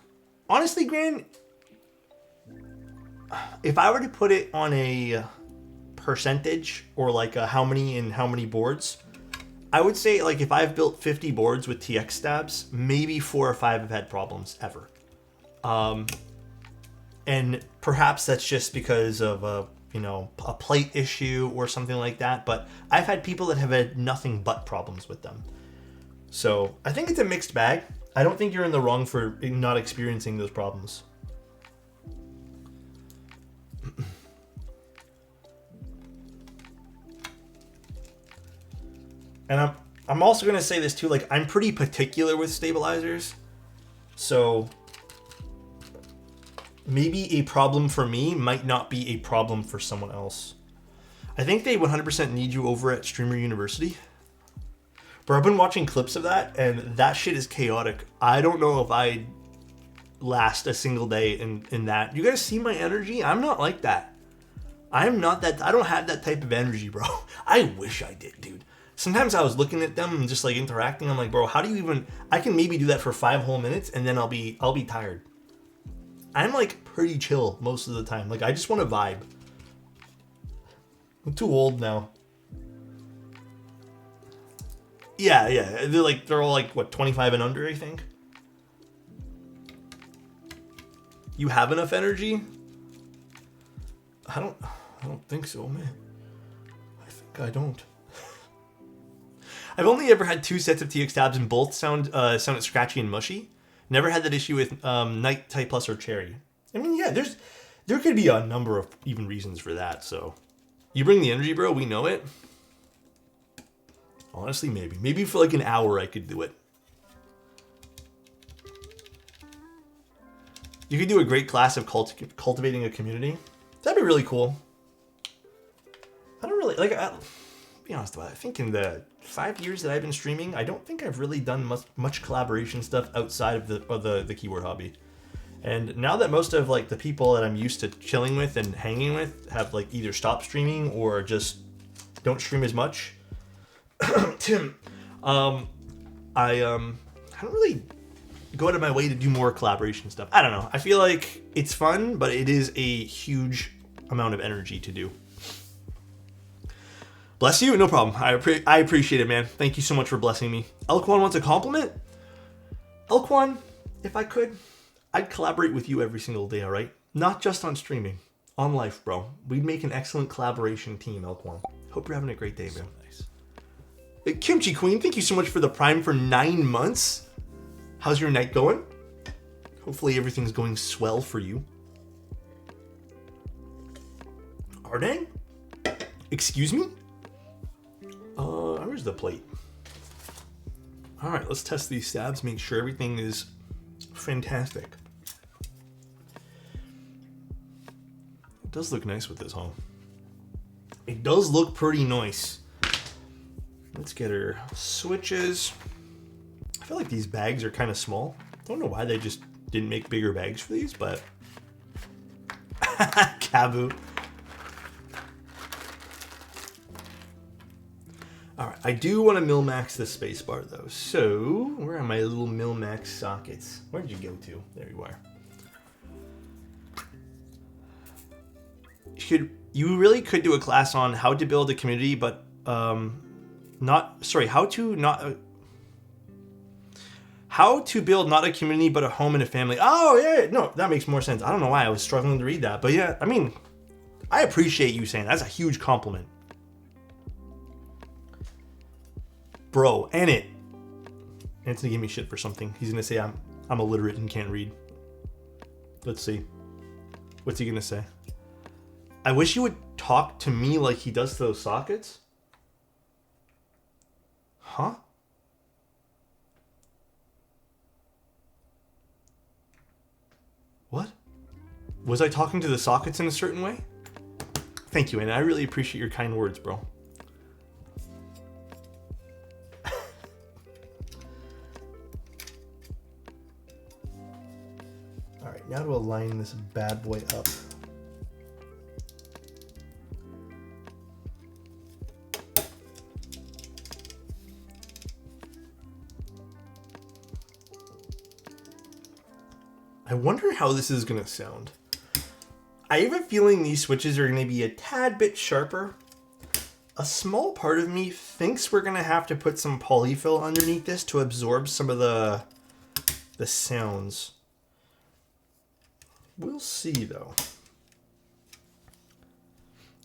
Honestly, Gran, if I were to put it on a percentage or like a how many boards, I would say like if I've built 50 boards with TX stabs, maybe 4 or 5 have had problems ever. And perhaps that's just because of a plate issue or something like that. But I've had people that have had nothing but problems with them. So I think it's a mixed bag. I don't think you're in the wrong for not experiencing those problems. And I'm also going to say this too, like, I'm pretty particular with stabilizers. So, maybe a problem for me might not be a problem for someone else. I think they 100% need you over at Streamer University. But I've been watching clips of that, and that shit is chaotic. I don't know if I'd last a single day in that. You guys see my energy? I'm not like that. I'm not that. I don't have that type of energy, bro. I wish I did, dude. Sometimes I was looking at them and just like interacting. I'm like, bro, how do you even? I can maybe do that for 5 whole minutes, and then I'll be tired. I'm like pretty chill most of the time. Like I just want to vibe. I'm too old now. Yeah. They're all like what, 25 and under, I think. You have enough energy? I don't think so, man. I think I don't. I've only ever had 2 sets of TX tabs and both sounded scratchy and mushy. Never had that issue with Night Type Plus or Cherry. I mean, yeah, there could be a number of even reasons for that, so. You bring the energy, bro, we know it. Honestly, maybe. Maybe for like an hour I could do it. You could do a great class of cultivating a community. That'd be really cool. I don't really, like, be honest about it. I think in the 5 years that I've been streaming, I don't think I've really done much collaboration stuff outside of the keyboard hobby. And now that most of like the people that I'm used to chilling with and hanging with have like either stopped streaming or just don't stream as much, Tim, I don't really go out of my way to do more collaboration stuff. I don't know. I feel like it's fun, but it is a huge amount of energy to do. Bless you, no problem. I appreciate it, man. Thank you so much for blessing me. Elquan wants a compliment. Elquan, if I could, I'd collaborate with you every single day, all right? Not just on streaming, on life, bro. We'd make an excellent collaboration team, Elquan. Hope you're having a great day, man. Nice. Hey, Kimchi Queen, thank you so much for the Prime for 9 months. How's your night going? Hopefully everything's going swell for you. Arden? Excuse me? Where's the plate? All right, let's test these stabs, make sure everything is fantastic. It does look nice with this, huh? It does look pretty nice. Let's get our switches. I feel like these bags are kind of small. Don't know why they just didn't make bigger bags for these, but... Kabu. Alright, I do want to mil-max the spacebar though. So, where are my little mil-max sockets? Where'd you go to? There you are. You really could do a class on how to build a community, but how to build not a community but a home and a family. Oh yeah, no, that makes more sense. I don't know why I was struggling to read that, but yeah, I mean, I appreciate you saying that. That's a huge compliment. Bro, and it. Anthony gave me shit for something. He's gonna say I'm illiterate and can't read. Let's see. What's he gonna say? I wish you would talk to me like he does to those sockets. Huh? What? Was I talking to the sockets in a certain way? Thank you, and I really appreciate your kind words, bro. Alright, now to align this bad boy up. I wonder how this is going to sound. I have a feeling these switches are going to be a tad bit sharper. A small part of me thinks we're going to have to put some polyfill underneath this to absorb some of the sounds. We'll see, though.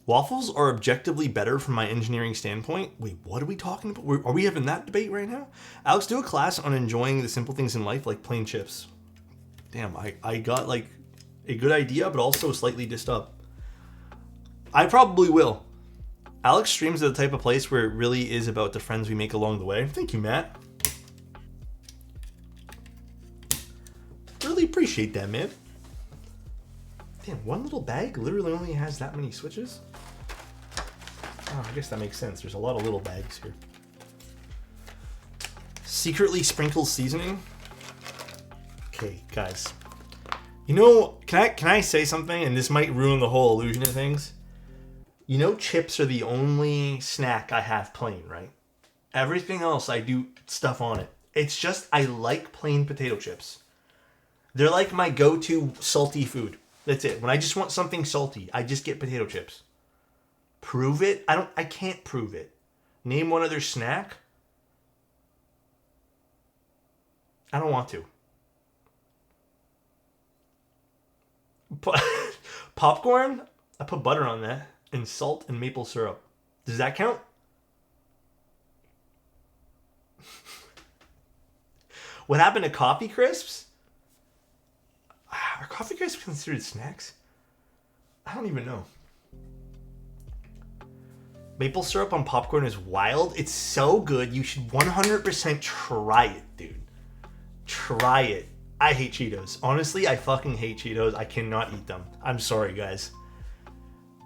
Waffles are objectively better from my engineering standpoint. Wait, what are we talking about? Are we having that debate right now? Alex, do a class on enjoying the simple things in life like plain chips. Damn, I got like a good idea, but also slightly dissed up. I probably will. Alex streams are the type of place where it really is about the friends we make along the way. Thank you, Matt. Really appreciate that, man. Damn, one little bag literally only has that many switches? Oh, I guess that makes sense. There's a lot of little bags here. Secretly sprinkled seasoning. Okay, guys. You know, can I say something? And this might ruin the whole illusion of things. You know, chips are the only snack I have plain, right? Everything else I do stuff on it. It's just I like plain potato chips. They're like my go-to salty food. That's it. When I just want something salty, I just get potato chips. Prove it? I can't prove it. Name one other snack. I don't want to. Popcorn? I put butter on that. And salt and maple syrup. Does that count? What happened to coffee crisps? Are coffee crisps considered snacks? I don't even know. Maple syrup on popcorn is wild. It's so good. You should 100% try it, dude. Try it. I hate Cheetos. Honestly, I fucking hate Cheetos. I cannot eat them. I'm sorry, guys.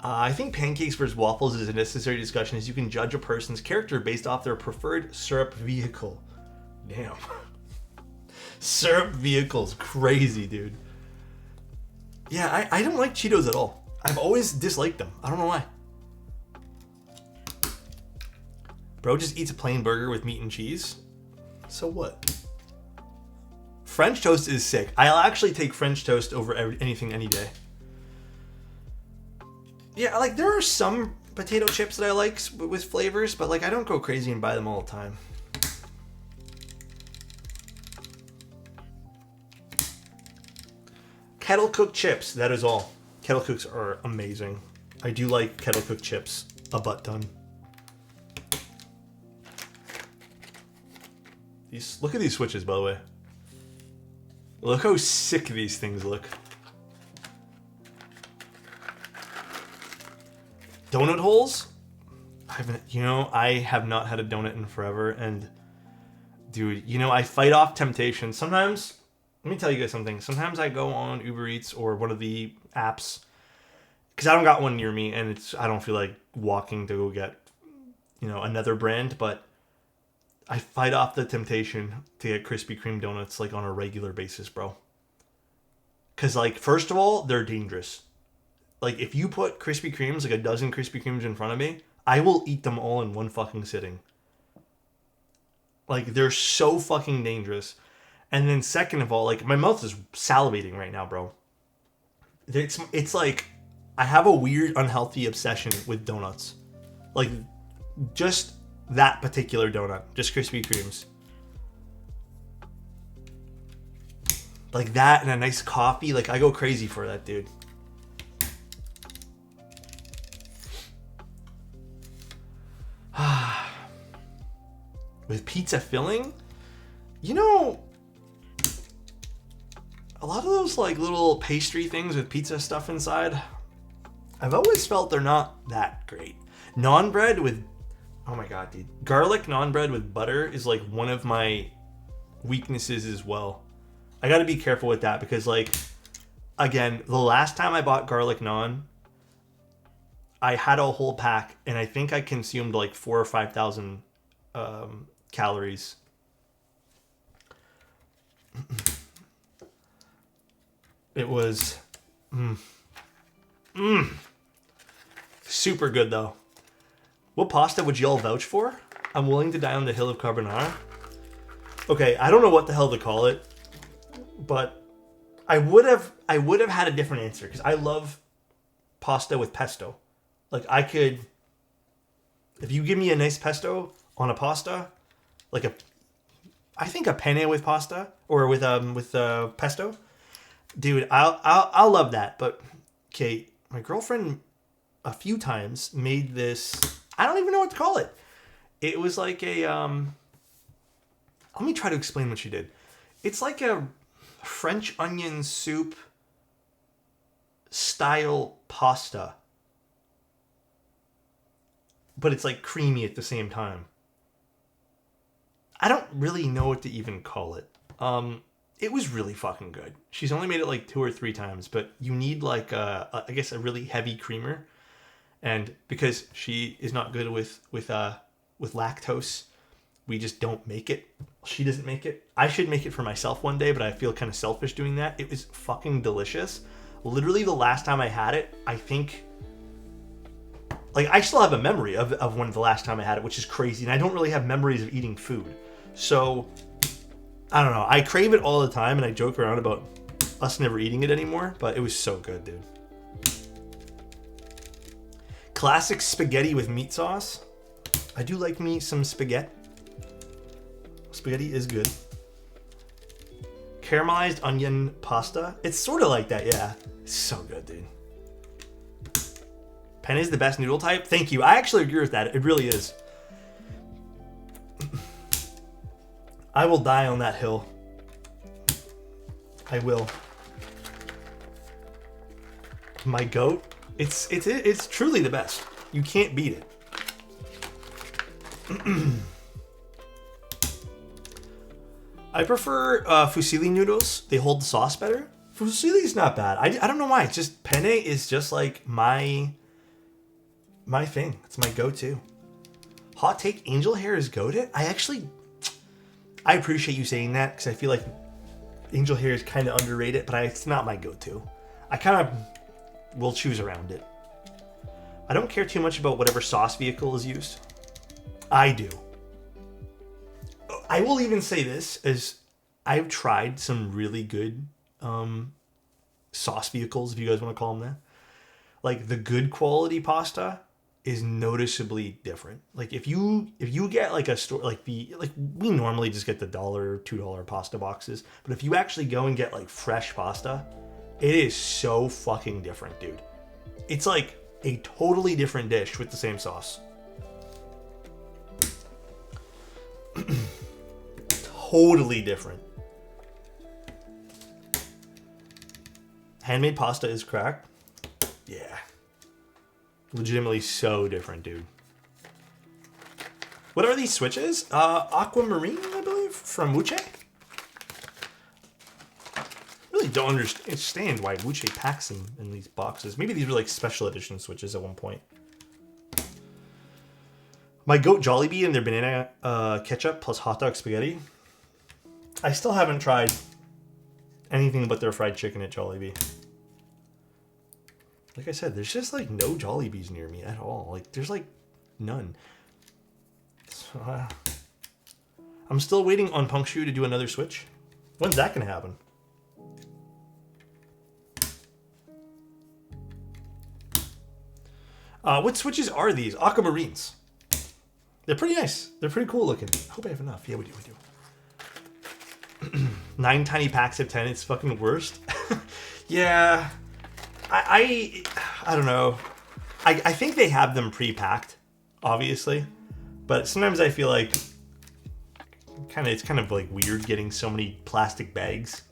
I think pancakes versus waffles is a necessary discussion as you can judge a person's character based off their preferred syrup vehicle. Damn. Syrup vehicle's crazy, dude. Yeah, I don't like Cheetos at all. I've always disliked them. I don't know why. Bro just eats a plain burger with meat and cheese. So what? French toast is sick. I'll actually take French toast over anything any day. Yeah, like there are some potato chips that I like with flavors, but like I don't go crazy and buy them all the time. Kettle cooked chips, that is all. Kettle cooks are amazing. I do like kettle cooked chips a butt ton. Look at these switches, by the way. Look how sick these things look. Donut holes? I have not had a donut in forever, and dude, I fight off temptation. Sometimes, let me tell you guys something. Sometimes I go on Uber Eats or one of the apps, because I don't got one near me, and I don't feel like walking to go get, another brand, but I fight off the temptation to get Krispy Kreme donuts like on a regular basis, bro. Because like, first of all, they're dangerous. Like, if you put Krispy Kremes, like a dozen Krispy Kremes in front of me, I will eat them all in one fucking sitting. Like, they're so fucking dangerous. And then second of all, like, my mouth is salivating right now, bro. It's like, I have a weird, unhealthy obsession with donuts. Like, just that particular donut. Just Krispy Kremes. Like that and a nice coffee. Like, I go crazy for that, dude. With pizza filling? A lot of those like little pastry things with pizza stuff inside, I've always felt they're not that great. Naan bread with, oh my god, dude. Garlic naan bread with butter is like one of my weaknesses as well. I gotta be careful with that because like, again, the last time I bought garlic naan, I had a whole pack and I think I consumed like 4,000 or 5,000 calories. It was super good though. What pasta would y'all vouch for? I'm willing to die on the hill of carbonara. Okay, I don't know what the hell to call it, but I would have had a different answer because I love pasta with pesto. Like if you give me a nice pesto on a pasta, I think a penne with pasta or with pesto, dude, I'll love that. But okay, my girlfriend a few times made this. I don't even know what to call it. It was like a let me try to explain what she did. It's like a French onion soup style pasta, but it's like creamy at the same time. I don't really know what to even call it. it was really fucking good. She's only made it like 2 or 3 times, but you need like I guess a really heavy creamer, and because she is not good with lactose, we just don't make it. She doesn't make it. I should make it for myself one day, but I feel kind of selfish doing that. It was fucking delicious. Literally the last time I had it, I think, like, I still have a memory of when the last time I had it, which is crazy, and I don't really have memories of eating food. So I don't know. I crave it all the time, and I joke around about us never eating it anymore, but it was so good, dude. Classic spaghetti with meat sauce. I do like me some spaghetti. Spaghetti is good. Caramelized onion pasta. It's sort of like that, yeah. It's so good, dude. Penne is the best noodle type. Thank you. I actually agree with that. It really is. I will die on that hill. I will. My goat. It's truly the best. You can't beat it. I prefer fusilli noodles. They hold the sauce better. Fusilli is not bad. I don't know why. It's just penne is just like my thing. It's my go-to. Hot take: angel hair is goated. I appreciate you saying that because I feel like angel hair is kind of underrated, but it's not my go-to. I kind of will choose around it. I don't care too much about whatever sauce vehicle is used. I do. I will even say this, as I've tried some really good sauce vehicles, if you guys want to call them that. Like, the good quality pasta is noticeably different. Like, if you get like a store, like we normally just get the $1, $2 pasta boxes, but if you actually go and get like fresh pasta, it is so fucking different, dude. It's like a totally different dish with the same sauce. Totally different. Handmade pasta is cracked. Yeah. Legitimately so different, dude. What are these switches? Aquamarine, I believe, from Wuche. Really don't understand why Wuche packs them in these boxes. Maybe these were like special edition switches at one point. My goat Jollibee and their banana ketchup plus hot dog spaghetti. I still haven't tried anything but their fried chicken at Jollibee. Like I said, there's just like no Jollibees near me at all. Like, there's like none. So, I'm still waiting on Punkshoe to do another switch. When's that gonna happen? What switches are these? Aquamarines. They're pretty nice. They're pretty cool looking. I hope I have enough. Yeah, we do. 9 tiny packs of 10. It's fucking worst. Yeah. I don't know. I think they have them pre-packed, obviously. But sometimes I feel like it's kind of like weird getting so many plastic bags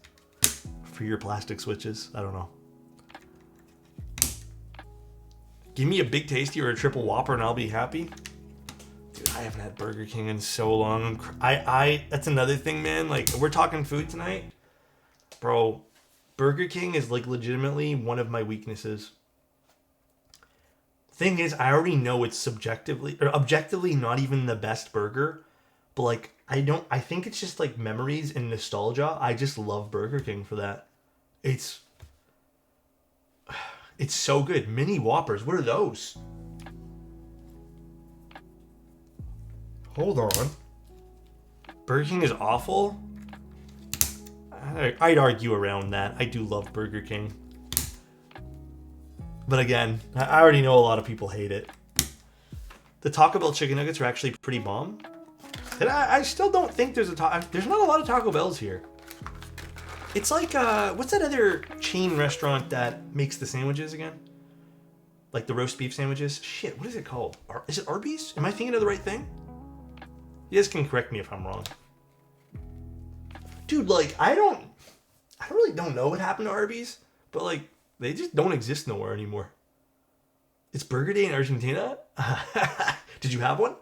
for your plastic switches. I don't know. Give me a big tasty or a triple Whopper and I'll be happy. Dude, I haven't had Burger King in so long. That's another thing, man. Like, we're talking food tonight. Bro, Burger King is like legitimately one of my weaknesses. Thing is, I already know it's objectively not even the best burger, but like I think it's just like memories and nostalgia. I just love Burger King for that. It's so good. Mini Whoppers, what are those? Hold on. Burger King is awful? I'd argue around that. I do love Burger King. But again, I already know a lot of people hate it. The Taco Bell chicken nuggets are actually pretty bomb. And I still don't think there's not a lot of Taco Bells here. It's like, what's that other chain restaurant that makes the sandwiches again? Like the roast beef sandwiches? Shit, what is it called? Is it Arby's? Am I thinking of the right thing? You guys can correct me if I'm wrong. Dude, like, I really don't know what happened to Arby's, but like, they just don't exist nowhere anymore. It's Burger Day in Argentina? Did you have one?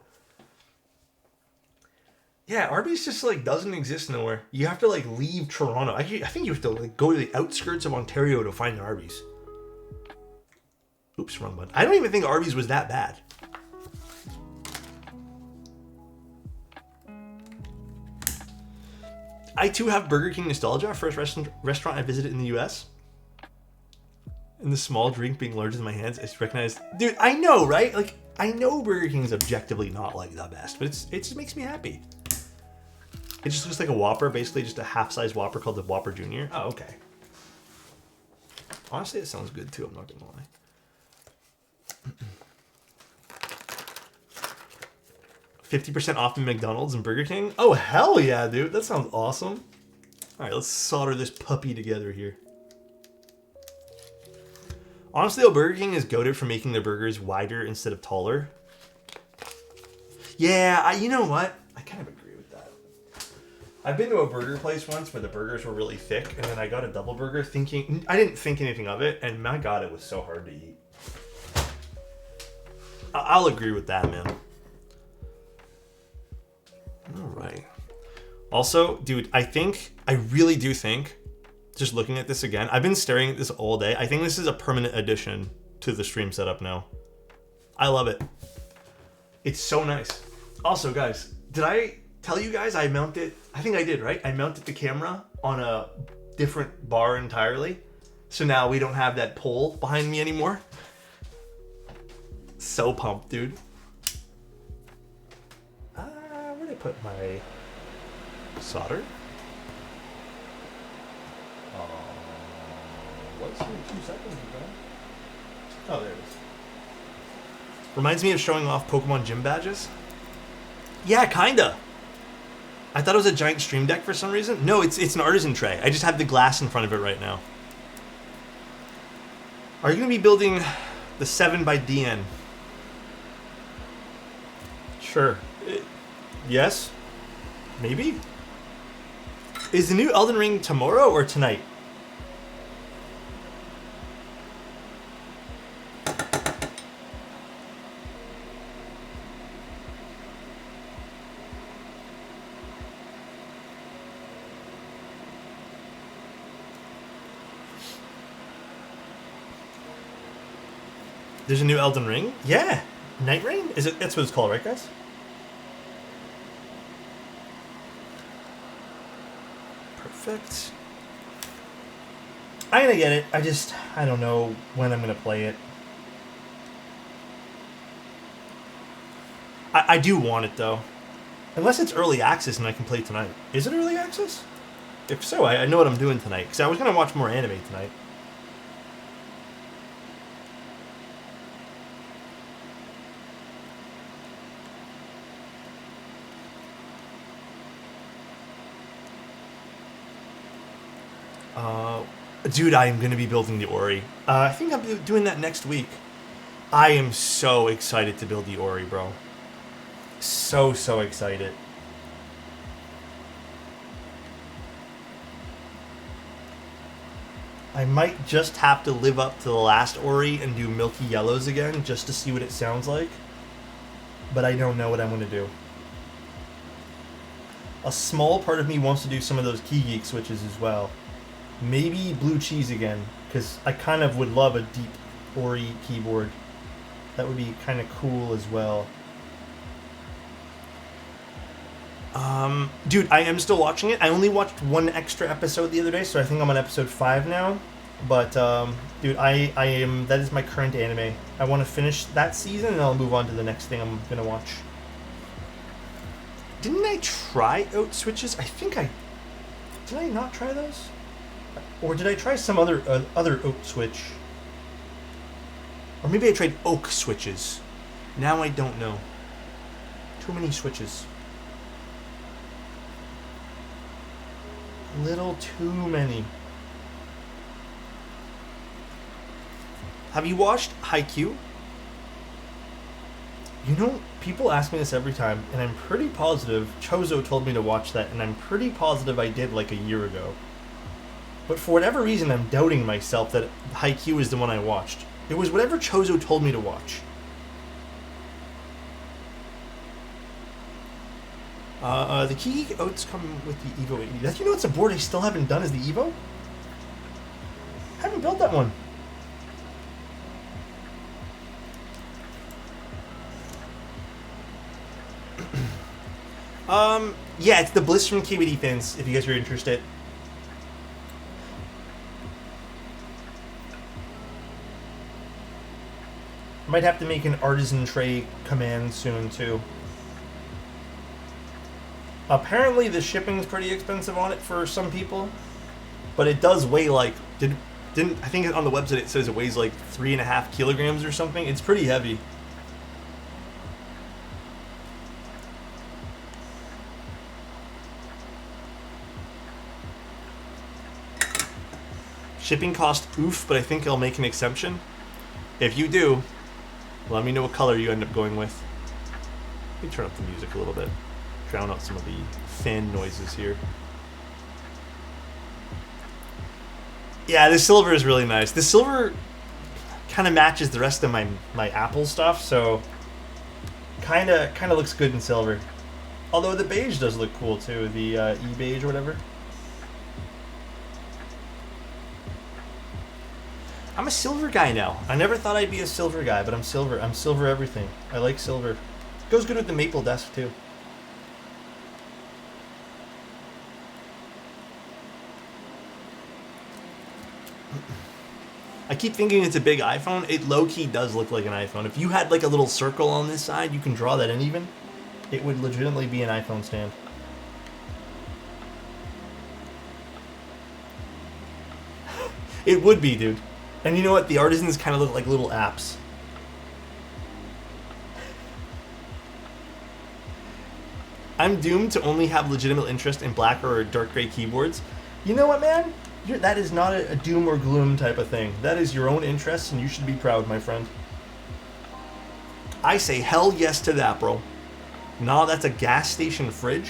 Yeah, Arby's just like doesn't exist nowhere. You have to like leave Toronto. I think you have to like go to the outskirts of Ontario to find Arby's. Oops, wrong button. I don't even think Arby's was that bad. I too have Burger King nostalgia. First restaurant I visited in the US. And the small drink being larger than my hands, I recognize. Dude, I know, right? Like, I know Burger King is objectively not like the best, but it just makes me happy. It just looks like a Whopper, basically just a half-size Whopper called the Whopper Junior. Oh, okay. Honestly, it sounds good too, I'm not gonna lie. 50% off in McDonald's and Burger King? Oh, hell yeah, dude. That sounds awesome. All right, let's solder this puppy together here. Honestly, though, Burger King is goated for making their burgers wider instead of taller. Yeah, you know what? I kind of agree with that. I've been to a burger place once where the burgers were really thick, and then I got a double burger thinking... I didn't think anything of it, and my God, it was so hard to eat. I'll agree with that, man. All right. Also, dude, I really do think, just looking at this again, I've been staring at this all day. I think this is a permanent addition to the stream setup now. I love it. It's so nice. Also, guys, did I tell you guys I mounted, I think I did, right? I mounted the camera on a different bar entirely. So now we don't have that pole behind me anymore. So pumped, dude. Where did I put my solder? What's in 2 seconds ago? Oh, there it is. Reminds me of showing off Pokemon gym badges. Yeah, kinda. I thought it was a giant stream deck for some reason. No, it's an artisan tray. I just have the glass in front of it right now. Are you gonna be building the 7 by DN? Sure. Yes. Maybe. Is the new Elden Ring tomorrow or tonight? There's a new Elden Ring? Yeah. Night Rain? Is it? That's what it's called, right, guys? Perfect. I'm gonna get it. I don't know when I'm gonna play it. I do want it, though. Unless it's early access and I can play tonight. Is it early access? If so, I know what I'm doing tonight. Because I was gonna watch more anime tonight. Dude, I am going to be building the Ori. I think I'm doing that next week. I am so excited to build the Ori, bro. So excited. I might just have to live up to the last Ori and do Milky Yellows again just to see what it sounds like. But I don't know what I'm going to do. A small part of me wants to do some of those Key Geek switches as well. Maybe blue cheese again, because I kind of would love a deep Ori keyboard. That would be kind of cool as well. Dude, I am still watching it. I only watched one extra episode the other day, so I think I'm on episode 5 now. But, dude, that is my current anime. I want to finish that season, and I'll move on to the next thing I'm going to watch. Didn't I try oat switches? Did I not try those? Or did I try some other oat switch? Or maybe I tried oak switches. Now I don't know. Too many switches. Little too many. Have you watched Haikyuu? You know, people ask me this every time, and I'm pretty positive Chozo told me to watch that, and I'm pretty positive I did like a year ago. But for whatever reason, I'm doubting myself that Haikyuu is the one I watched. It was whatever Chozo told me to watch. The key oats come with the Evo 80. That, you know, it's a board I still haven't done is the Evo. I haven't built that one. Yeah, it's the Bliss from KBD fans, if you guys are interested. Might have to make an artisan tray command soon, too. Apparently, the shipping's pretty expensive on it for some people, but it does weigh like I think on the website it says it weighs like 3.5 kilograms or something. It's pretty heavy. Shipping cost oof, but I think I'll make an exception. If you do, let me know what color you end up going with. Let me turn up the music a little bit. Drown out some of the fan noises here. Yeah, the silver is really nice. The silver kind of matches the rest of my Apple stuff, so kind of looks good in silver. Although the beige does look cool too, the e-beige or whatever. I'm a silver guy now. I never thought I'd be a silver guy, but I'm silver. I'm silver everything. I like silver. Goes good with the maple desk too. I keep thinking it's a big iPhone. It low-key does look like an iPhone. If you had like a little circle on this side, you can draw that in even. It would legitimately be an iPhone stand. It would be, dude. And you know what? The artisans kind of look like little apps. I'm doomed to only have legitimate interest in black or dark gray keyboards. You know what, man? That is not a doom or gloom type of thing. That is your own interest, and you should be proud, my friend. I say hell yes to that, bro. Nah, that's a gas station fridge.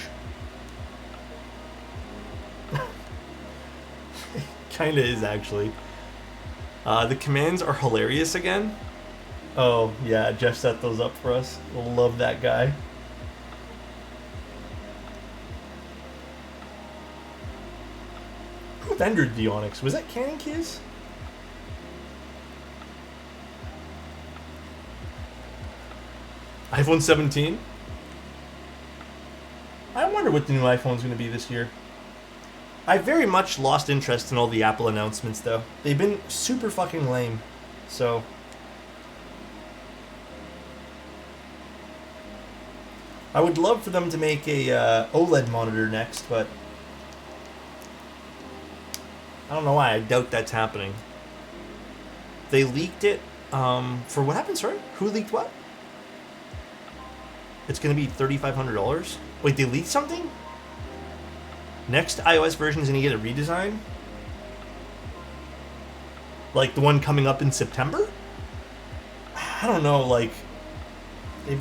Kinda is, actually. The commands are hilarious again. Oh, yeah, Jeff set those up for us. Love that guy. Who vendored the Onyx? Was that Cannon Keys? iPhone 17? I wonder what the new iPhone's going to be this year. I very much lost interest in all the Apple announcements, though. They've been super fucking lame. So I would love for them to make a OLED monitor next, but I don't know why. I doubt that's happening. They leaked it for what happened, sorry? Who leaked what? It's going to be $3,500? Wait, they leaked something? Next iOS version is going to get a redesign? Like the one coming up in September? I don't know, like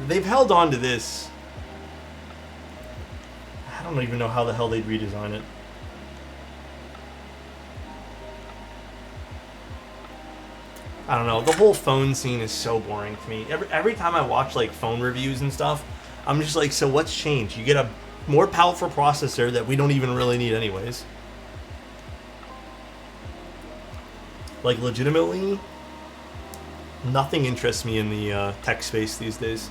they've held on to this. I don't even know how the hell they'd redesign it. I don't know. The whole phone scene is so boring to me. Every time I watch like phone reviews and stuff, I'm just like, so what's changed? You get a more powerful processor that we don't even really need anyways. Like legitimately, nothing interests me in the tech space these days.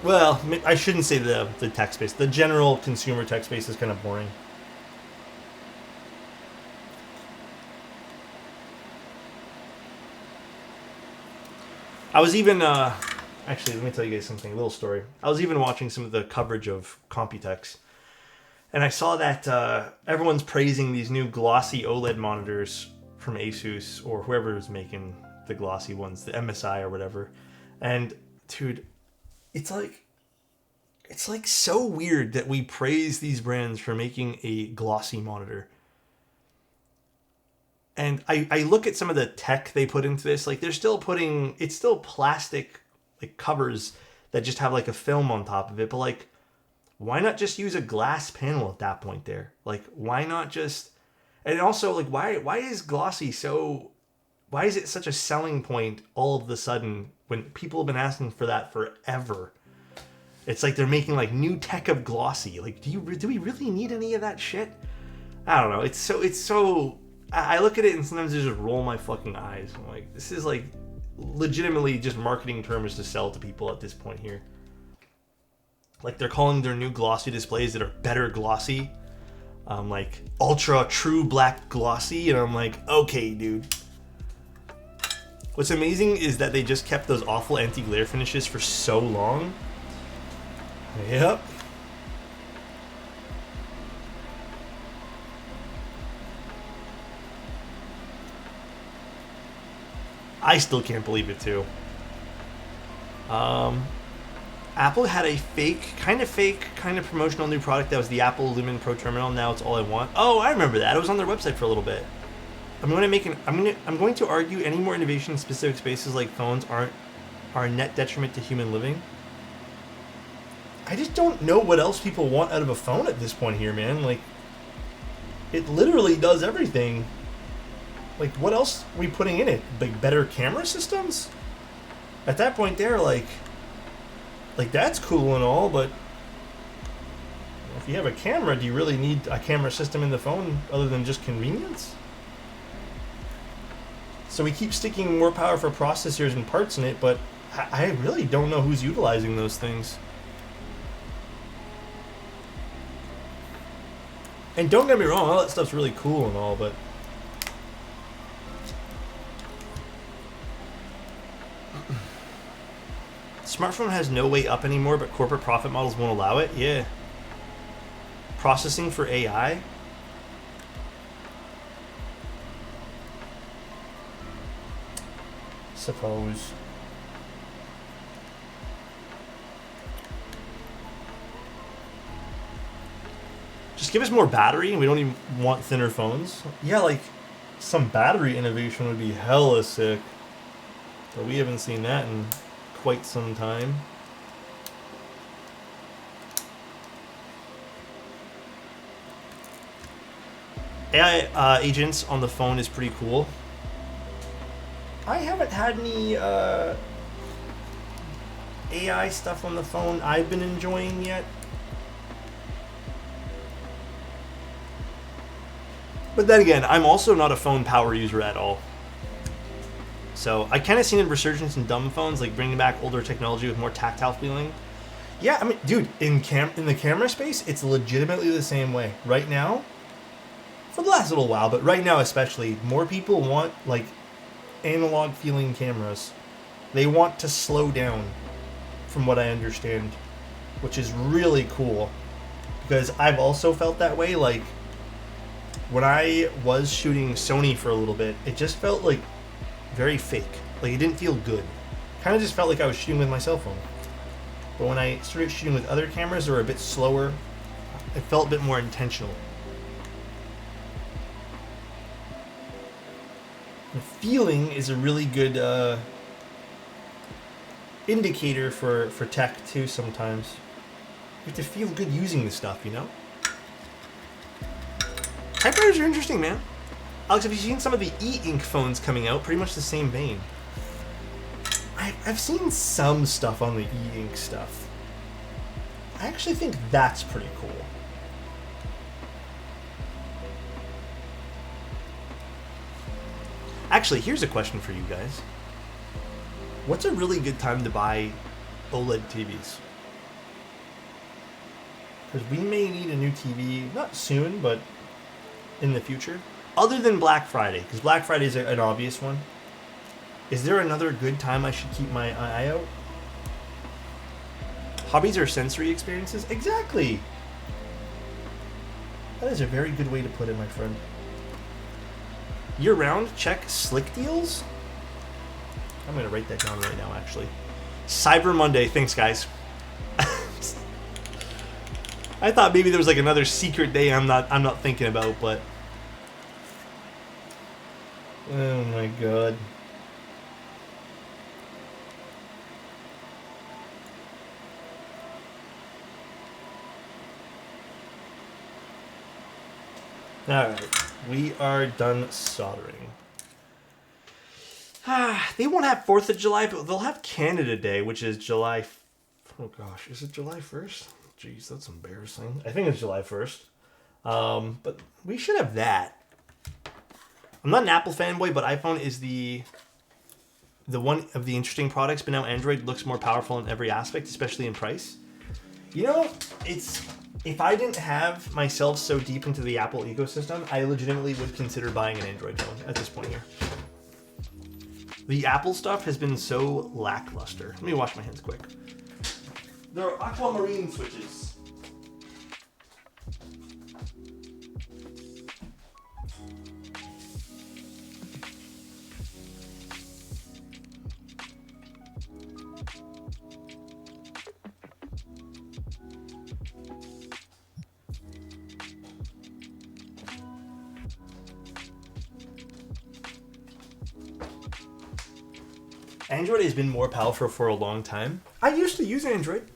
Well, I shouldn't say the tech space. The general consumer tech space is kind of boring. I was even, actually, let me tell you guys something, a little story. I was even watching some of the coverage of Computex, and I saw that everyone's praising these new glossy OLED monitors from Asus, or whoever is making the glossy ones, the MSI or whatever. And, dude, it's like so weird that we praise these brands for making a glossy monitor. And I look at some of the tech they put into this, like they're still putting, it's still plastic like covers that just have like a film on top of it, but like why not just use a glass panel at that point there? Like why not just, and also like why is glossy so, why is it such a selling point all of a sudden when people have been asking for that forever? It's like they're making like new tech of glossy. Like, do we really need any of that shit? I don't know. It's so. I look at it and sometimes I just roll my fucking eyes. I'm like, this is like legitimately just marketing terms to sell to people at this point here. Like they're calling their new glossy displays that are better glossy, like ultra true black glossy, and I'm like, okay, dude. What's amazing is that they just kept those awful anti-glare finishes for so long. Yep. I still can't believe it too. Apple had a kind of promotional new product that was the Apple Lumen Pro Terminal. Now it's all I want. Oh, I remember that. It was on their website for a little bit. I'm going to argue any more innovation in specific spaces like phones are a net detriment to human living. I just don't know what else people want out of a phone at this point here, man. Like, it literally does everything. Like, what else are we putting in it? Like, better camera systems? At that point there, like that's cool and all, but if you have a camera, do you really need a camera system in the phone other than just convenience? So we keep sticking more powerful processors and parts in it, but I really don't know who's utilizing those things. And don't get me wrong, all that stuff's really cool and all, but smartphone has no way up anymore, but corporate profit models won't allow it. Yeah. Processing for AI. Suppose. Just give us more battery and we don't even want thinner phones. Yeah, like some battery innovation would be hella sick. But we haven't seen that in quite some time. AI agents on the phone is pretty cool. I haven't had any AI stuff on the phone I've been enjoying yet. But then again, I'm also not a phone power user at all. So I kind of seen a resurgence in dumb phones, like bringing back older technology with more tactile feeling. Yeah, I mean, dude, in the camera space, it's legitimately the same way. Right now, for the last little while, but right now especially, more people want like analog feeling cameras. They want to slow down, from what I understand, which is really cool. Because I've also felt that way, like when I was shooting Sony for a little bit, it just felt like very fake. Like it didn't feel good. Kind of just felt like I was shooting with my cell phone. But when I started shooting with other cameras that were a bit slower, it felt a bit more intentional. The feeling is a really good indicator for tech too sometimes. You have to feel good using this stuff, you know? Typewriters are interesting, man. Alex, have you seen some of the e-ink phones coming out? Pretty much the same vein. I've seen some stuff on the e-ink stuff. I actually think that's pretty cool. Actually, here's a question for you guys. What's a really good time to buy OLED TVs? Because we may need a new TV, not soon, but in the future. Other than Black Friday, because Black Friday is an obvious one. Is there another good time I should keep my eye out? Hobbies or sensory experiences? Exactly! That is a very good way to put it, my friend. Year-round, check Slick Deals? I'm going to write that down right now, actually. Cyber Monday. Thanks, guys. I thought maybe there was like another secret day I'm not thinking about, but... Oh my god. Alright, we are done soldering. They won't have 4th of July, but they'll have Canada Day, which is July Oh gosh, is it July 1st? Jeez, that's embarrassing. I think it's July 1st. But we should have that. I'm not an Apple fanboy, but iPhone is the one of the interesting products, but now Android looks more powerful in every aspect, especially in price. You know, if I didn't have myself so deep into the Apple ecosystem, I legitimately would consider buying an Android phone at this point here. The Apple stuff has been so lackluster. Let me wash my hands quick. There are aquamarine switches. Android has been more powerful for a long time. I used to use Android.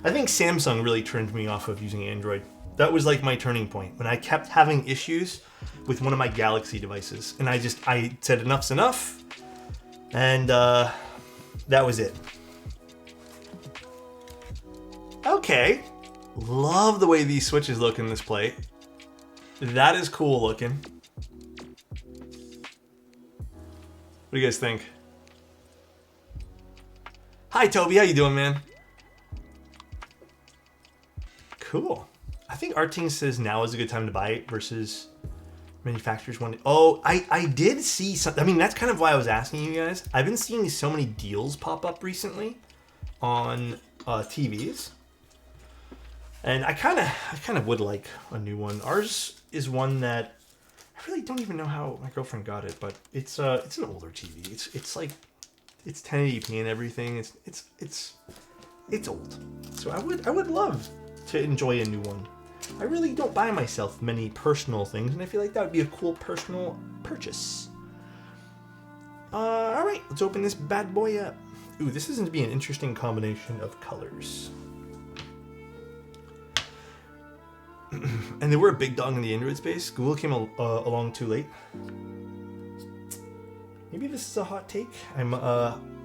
I think Samsung really turned me off of using Android. That was like my turning point when I kept having issues with one of my Galaxy devices. And I said enough's enough. And that was it. Okay. Love the way these switches look in this plate. That is cool looking. What do you guys think? Hi, Toby. How you doing, man? Cool. I think Arting says now is a good time to buy it versus manufacturers wanting. Oh, I did see something. I mean, that's kind of why I was asking you guys. I've been seeing so many deals pop up recently on TVs, and I kind of would like a new one. Ours is one that I really don't even know how my girlfriend got it, but it's an older TV. It's 1080p and everything. It's old. So I would love to enjoy a new one. I really don't buy myself many personal things, and I feel like that would be a cool personal purchase. All right, let's open this bad boy up. Ooh, this is going to be an interesting combination of colors. And they were a big dog in the Android space. Google came along too late. Maybe this is a hot take. I'm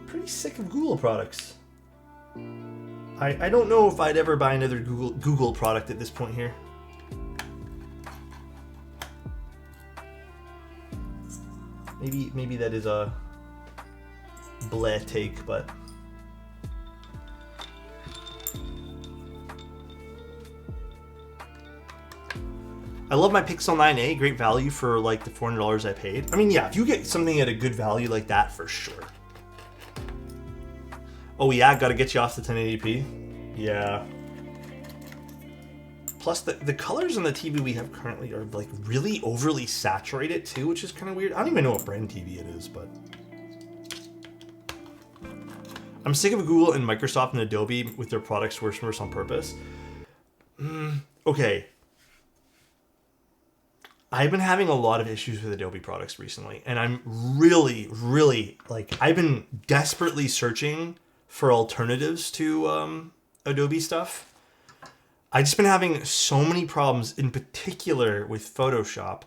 pretty sick of Google products. I don't know if I'd ever buy another Google product at this point here. Maybe that is a bleh take, but I love my Pixel 9a, great value for like the $400 I paid. I mean, yeah, if you get something at a good value like that, for sure. Oh yeah, gotta get you off the 1080p. Yeah. Plus the colors on the TV we have currently are like really overly saturated too, which is kind of weird. I don't even know what brand TV it is, but I'm sick of Google and Microsoft and Adobe with their products worse on purpose. Okay. I've been having a lot of issues with Adobe products recently, and I'm really, like, I've been desperately searching for alternatives to Adobe stuff. I've just been having so many problems, in particular with Photoshop.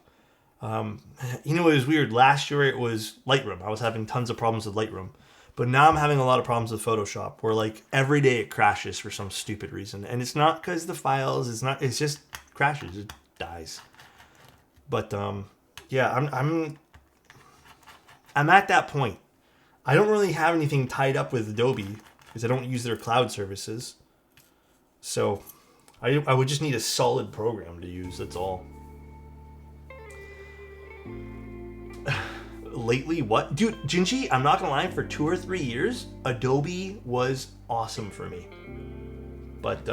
You know, it was weird. Last year it was Lightroom. I was having tons of problems with Lightroom. But now I'm having a lot of problems with Photoshop, where like every day it crashes for some stupid reason. And it's not because the files, it's just crashes, it dies. But yeah, I'm at that point. I don't really have anything tied up with Adobe because I don't use their cloud services. So I would just need a solid program to use, that's all. Lately, what? Dude, Jinji, I'm not gonna lie, for 2 or 3 years, Adobe was awesome for me. But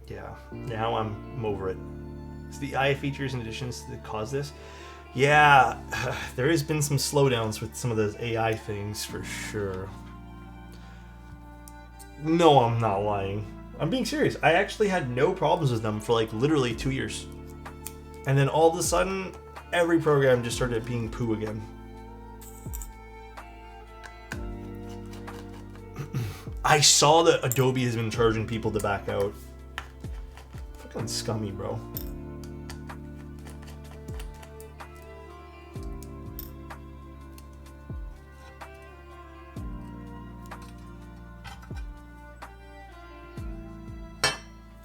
yeah, now I'm over it. It's the AI features and additions that cause this. Yeah, there has been some slowdowns with some of those AI things for sure. No, I'm not lying. I'm being serious. I actually had no problems with them for like literally 2 years. And then all of a sudden, every program just started being poo again. I saw that Adobe has been charging people to back out. Fucking scummy, bro.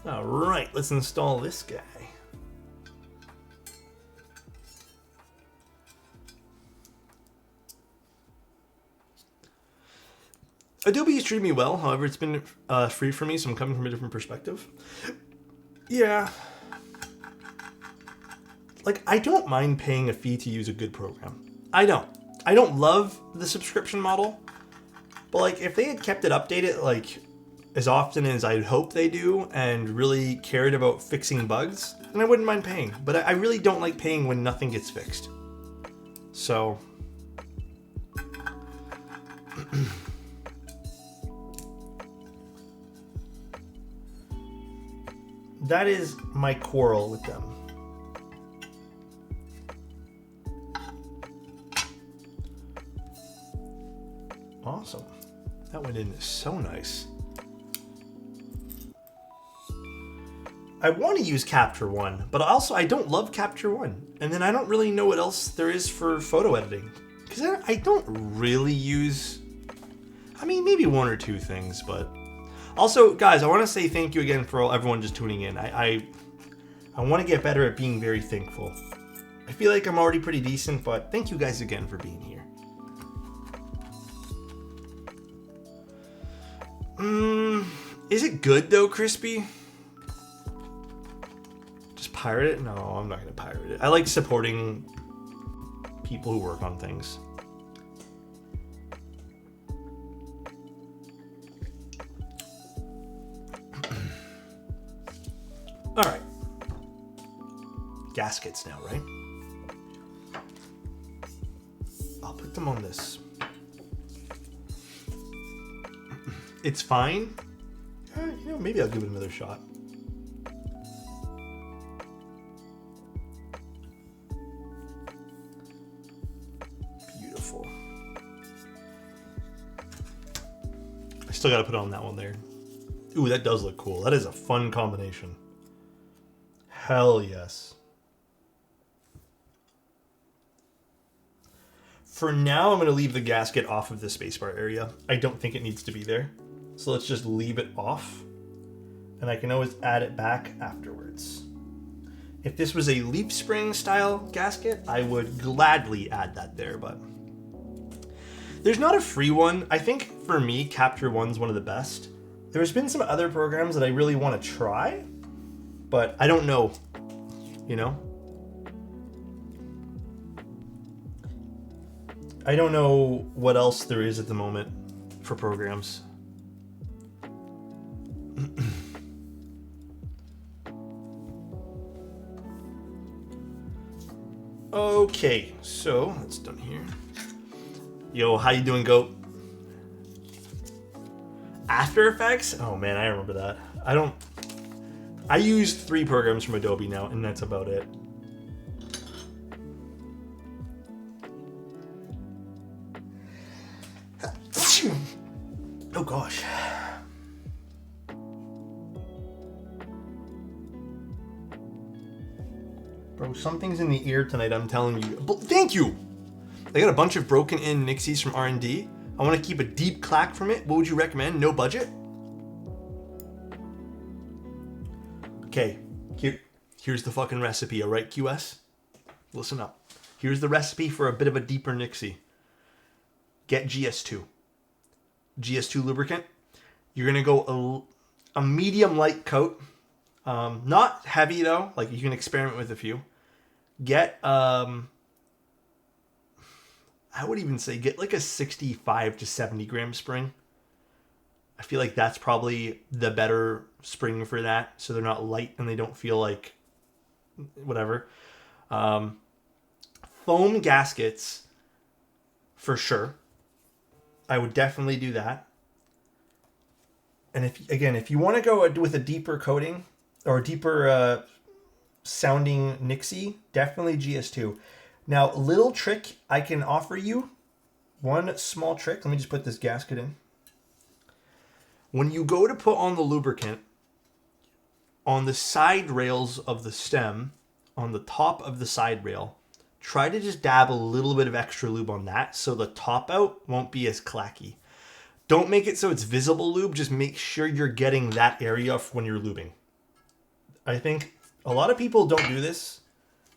All right, let's install this guy. Adobe is treating me well, however, it's been free for me, so I'm coming from a different perspective. Yeah. Like, I don't mind paying a fee to use a good program. I don't. I don't love the subscription model, but like, if they had kept it updated, like, as often as I'd hope they do, and really cared about fixing bugs, then I wouldn't mind paying. But I really don't like paying when nothing gets fixed. So... that is my quarrel with them. Awesome. That went in so nice. I want to use Capture One, but also I don't love Capture One. And then I don't really know what else there is for photo editing. Because I don't really use... I mean, maybe one or two things, but... Also, guys, I want to say thank you again for everyone just tuning in. I want to get better at being very thankful. I feel like I'm already pretty decent, but thank you guys again for being here. Is it good though, Crispy? Just pirate it? No, I'm not going to pirate it. I like supporting people who work on things. All right. Gaskets now, right? I'll put them on this. It's fine. You know, maybe I'll give it another shot. Beautiful. I still got to put on that one there. Ooh, that does look cool. That is a fun combination. Hell yes. For now, I'm going to leave the gasket off of the spacebar area. I don't think it needs to be there. So let's just leave it off. And I can always add it back afterwards. If this was a leaf spring style gasket, I would gladly add that there, but... there's not a free one. I think for me, Capture One's one of the best. There's been some other programs that I really want to try, but I don't know, you know? I don't know what else there is at the moment for programs. Okay, so that's done here. Yo, how you doing, Goat? After Effects? Oh man, I remember that. I use 3 programs from Adobe now, and that's about it. Oh gosh. Bro, something's in the ear tonight, I'm telling you. But thank you! I got a bunch of broken in Nixies from R&D. I want to keep a deep clack from it. What would you recommend? No budget? Okay, here's the fucking recipe, alright, QS? Listen up. Here's the recipe for a bit of a deeper Nixie. Get GS2. GS2 lubricant. You're going to go a medium light coat. Not heavy though, like you can experiment with a few. Get, I would even say get like a 65 to 70 gram spring. I feel like that's probably the better spring for that. So they're not light and they don't feel like whatever. Foam gaskets for sure. I would definitely do that. And if you want to go with a deeper coating or a deeper sounding Nixie, definitely GS2. Now, little trick I can offer you. One small trick. Let me just put this gasket in. When you go to put on the lubricant, on the side rails of the stem, on the top of the side rail, try to just dab a little bit of extra lube on that so the top out won't be as clacky. Don't make it so it's visible lube. Just make sure you're getting that area when you're lubing. I think a lot of people don't do this.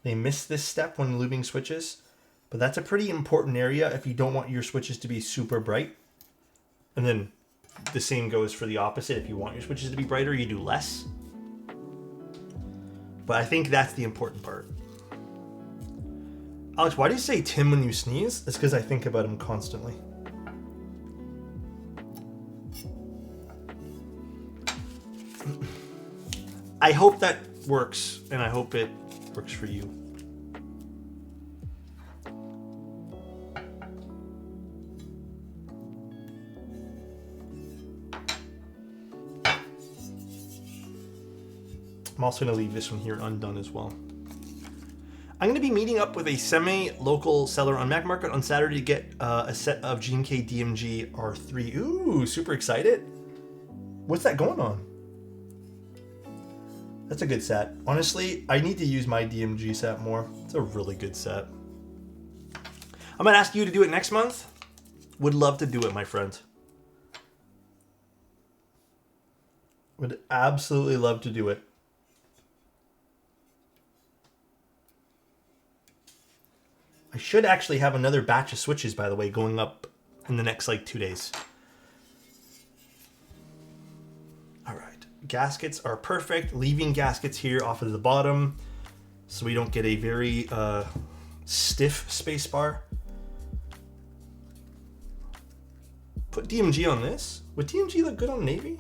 They miss this step when lubing switches, but that's a pretty important area if you don't want your switches to be super bright. And then the same goes for the opposite. If you want your switches to be brighter, you do less. But I think that's the important part. Alex, why do you say Tim when you sneeze? It's because I think about him constantly. I hope that works, and I hope it works for you. I'm also going to leave this one here undone as well. I'm going to be meeting up with a semi-local seller on Mac Market on Saturday to get a set of G&K DMG R3. Ooh, super excited. What's that going on? That's a good set. Honestly, I need to use my DMG set more. It's a really good set. I'm going to ask you to do it next month. Would love to do it, my friend. Would absolutely love to do it. I should actually have another batch of switches, by the way, going up in the next, 2 days. All right. Gaskets are perfect. Leaving gaskets here off of the bottom so we don't get a very stiff spacebar. Put DMG on this. Would DMG look good on Navy?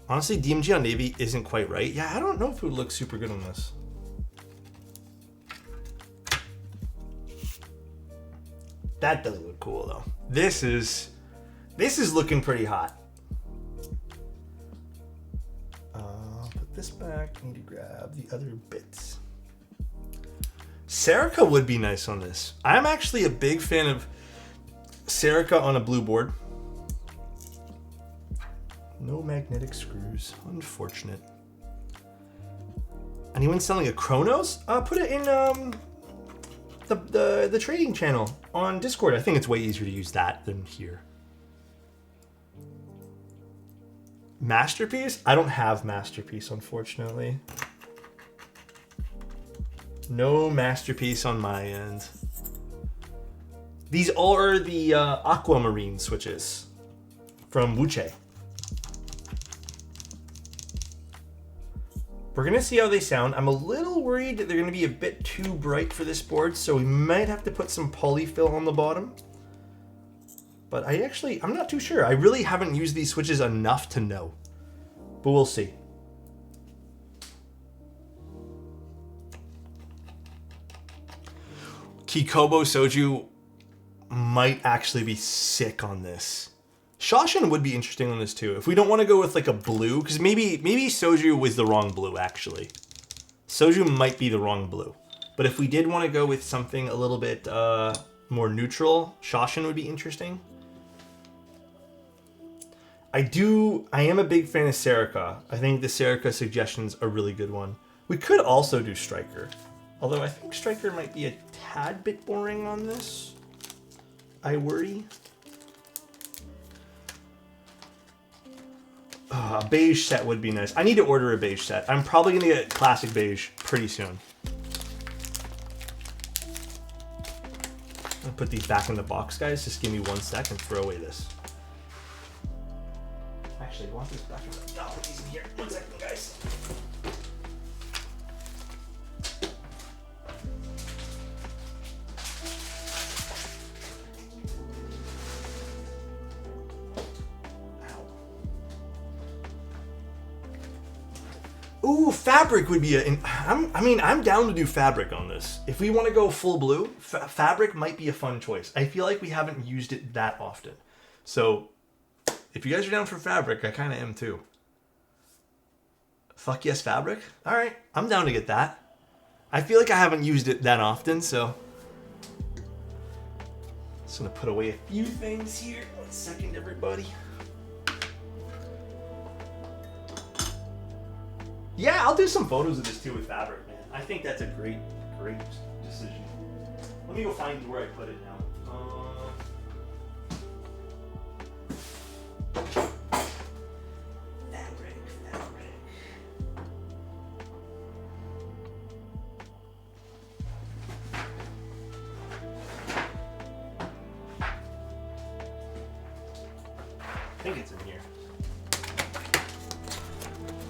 Honestly, DMG on Navy isn't quite right. Yeah, I don't know if it would look super good on this. That does look cool though. This is looking pretty hot. Put this back. I need to grab the other bits. Serica would be nice on this. I'm actually a big fan of Serica on a blue board. No magnetic screws. Unfortunate. Anyone selling a Chronos? Put it in the trading channel on Discord. I think it's way easier to use that than here. Masterpiece? I don't have Masterpiece, unfortunately. No Masterpiece on my end. These are the Aquamarine switches from Wuche. We're going to see how they sound. I'm a little worried that they're going to be a bit too bright for this board, so we might have to put some polyfill on the bottom. But I'm not too sure. I really haven't used these switches enough to know. But we'll see. Kikobo Soju might actually be sick on this. Shoshin would be interesting on this too. If we don't want to go with a blue, because maybe Soju was the wrong blue actually. Soju might be the wrong blue. But if we did want to go with something a little bit more neutral, Shoshin would be interesting. I am a big fan of Serica. I think the Serica suggestion's a really good one. We could also do Striker. Although I think Striker might be a tad bit boring on this. I worry. A beige set would be nice. I need to order a beige set. I'm probably going to get classic beige pretty soon. I'll put these back in the box, guys. Just give me 1 sec and throw away this. Actually, I want this back in the... I'll put these in here. 1 second, guys. Ooh, fabric would be I'm down to do fabric on this. If we want to go full blue, fabric might be a fun choice. I feel like we haven't used it that often. So, if you guys are down for fabric, I kind of am too. Fuck yes, fabric? Alright, I'm down to get that. I feel like I haven't used it that often, so... Just gonna put away a few things here. 1 second, everybody. Yeah, I'll do some photos of this too with fabric, man. I think that's a great decision. Let me go find where I put it now. Fabric. I think it's in here.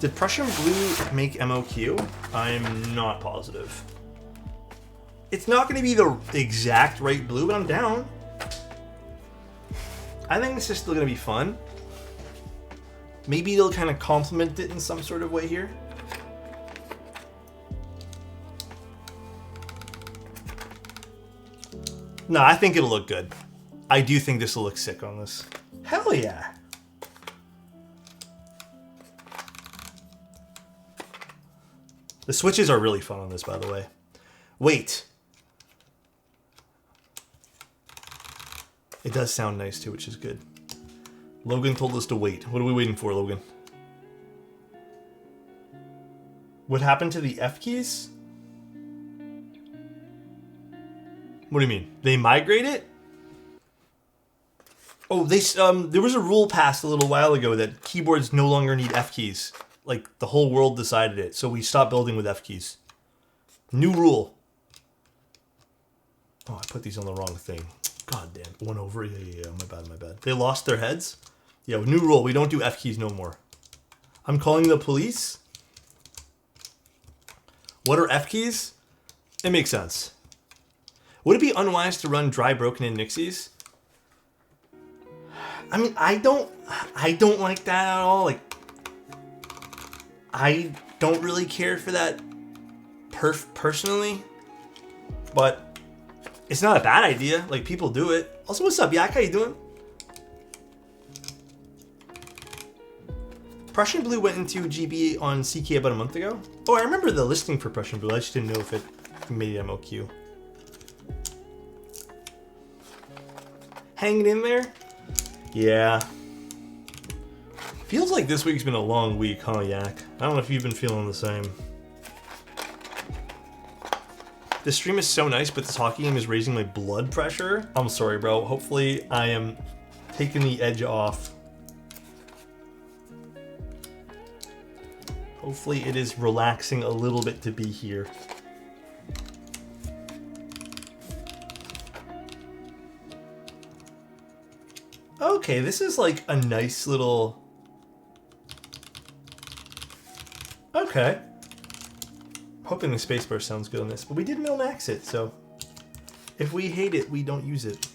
Did Prussian Blue make MOQ? I'm not positive. It's not going to be the exact right blue, but I'm down. I think this is still going to be fun. Maybe they'll kind of complement it in some sort of way here. No, I think it'll look good. I do think this will look sick on this. Hell yeah. The switches are really fun on this, by the way. Wait. It does sound nice too, which is good. Logan told us to wait. What are we waiting for, Logan? What happened to the F keys? What do you mean? They migrate it? Oh, there was a rule passed a little while ago that keyboards no longer need F keys. Like, the whole world decided it, so we stopped building with F keys. New rule. Oh, I put these on the wrong thing. God damn. One over? Yeah. My bad. They lost their heads? Yeah, new rule. We don't do F keys no more. I'm calling the police. What are F keys? It makes sense. Would it be unwise to run dry broken in Nixies? I mean, I don't like that at all. Like, I don't really care for that personally, but it's not a bad idea. Like, people do it. Also, what's up, Yak? How you doing? Prussian Blue went into GB on CK about a month ago. Oh, I remember the listing for Prussian Blue. I just didn't know if it made MOQ. Hanging in there? Yeah. Feels like this week's been a long week, huh, Yak? I don't know if you've been feeling the same. This stream is so nice, but this hockey game is raising my blood pressure. I'm sorry, bro. Hopefully I am taking the edge off. Hopefully it is relaxing a little bit to be here. Okay, this is like a nice little... Okay. Hoping the spacebar sounds good on this, but we did mil-max it, so if we hate it, we don't use it.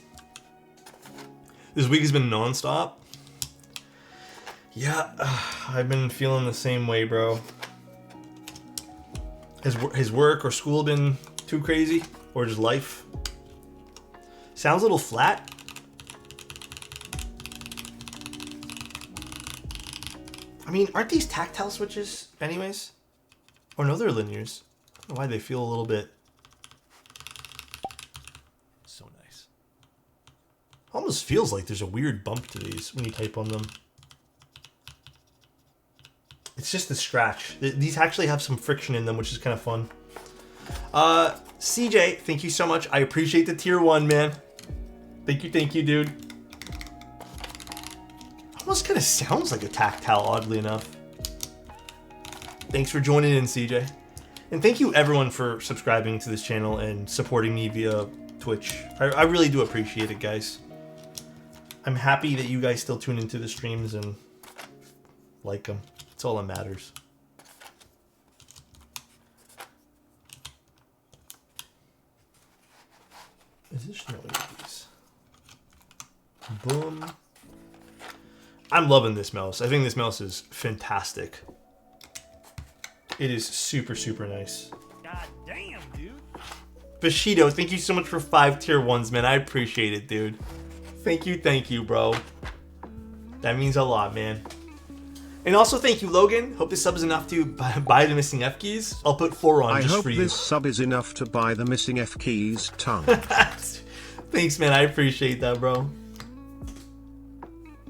This week has been non-stop. Yeah, I've been feeling the same way, bro. Has work or school been too crazy? Or just life? Sounds a little flat. I mean, aren't these tactile switches anyways? Or no, they're linears. I don't know why they feel a little bit... So nice. Almost feels like there's a weird bump to these when you type on them. It's just the scratch. These actually have some friction in them, which is kind of fun. CJ, thank you so much. I appreciate the tier 1, man. Thank you, dude. Almost kind of sounds like a tactile, oddly enough. Thanks for joining in, CJ. And thank you, everyone, for subscribing to this channel and supporting me via Twitch. I really do appreciate it, guys. I'm happy that you guys still tune into the streams and like them. That's all that matters. Is this no these? Boom. I'm loving this mouse. I think this mouse is fantastic. It is super, super nice. God damn, dude. Bushido, thank you so much for 5 tier 1s, man. I appreciate it, dude. Thank you, bro. That means a lot, man. And also, thank you, Logan. Hope this sub is enough to buy the missing F keys. I'll put 4 on just for you. I hope this sub is enough to buy the missing F keys, tongue. Thanks, man. I appreciate that, bro.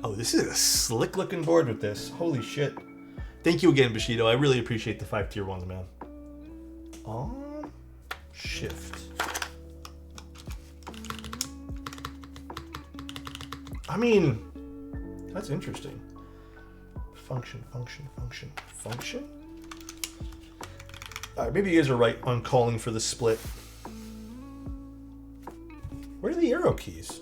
Oh, this is a slick looking board with this. Holy shit. Thank you again, Bushido. I really appreciate the 5 tier 1s, man. On shift. I mean, that's interesting. Function. Alright, maybe you guys are right on calling for the split. Where are the arrow keys?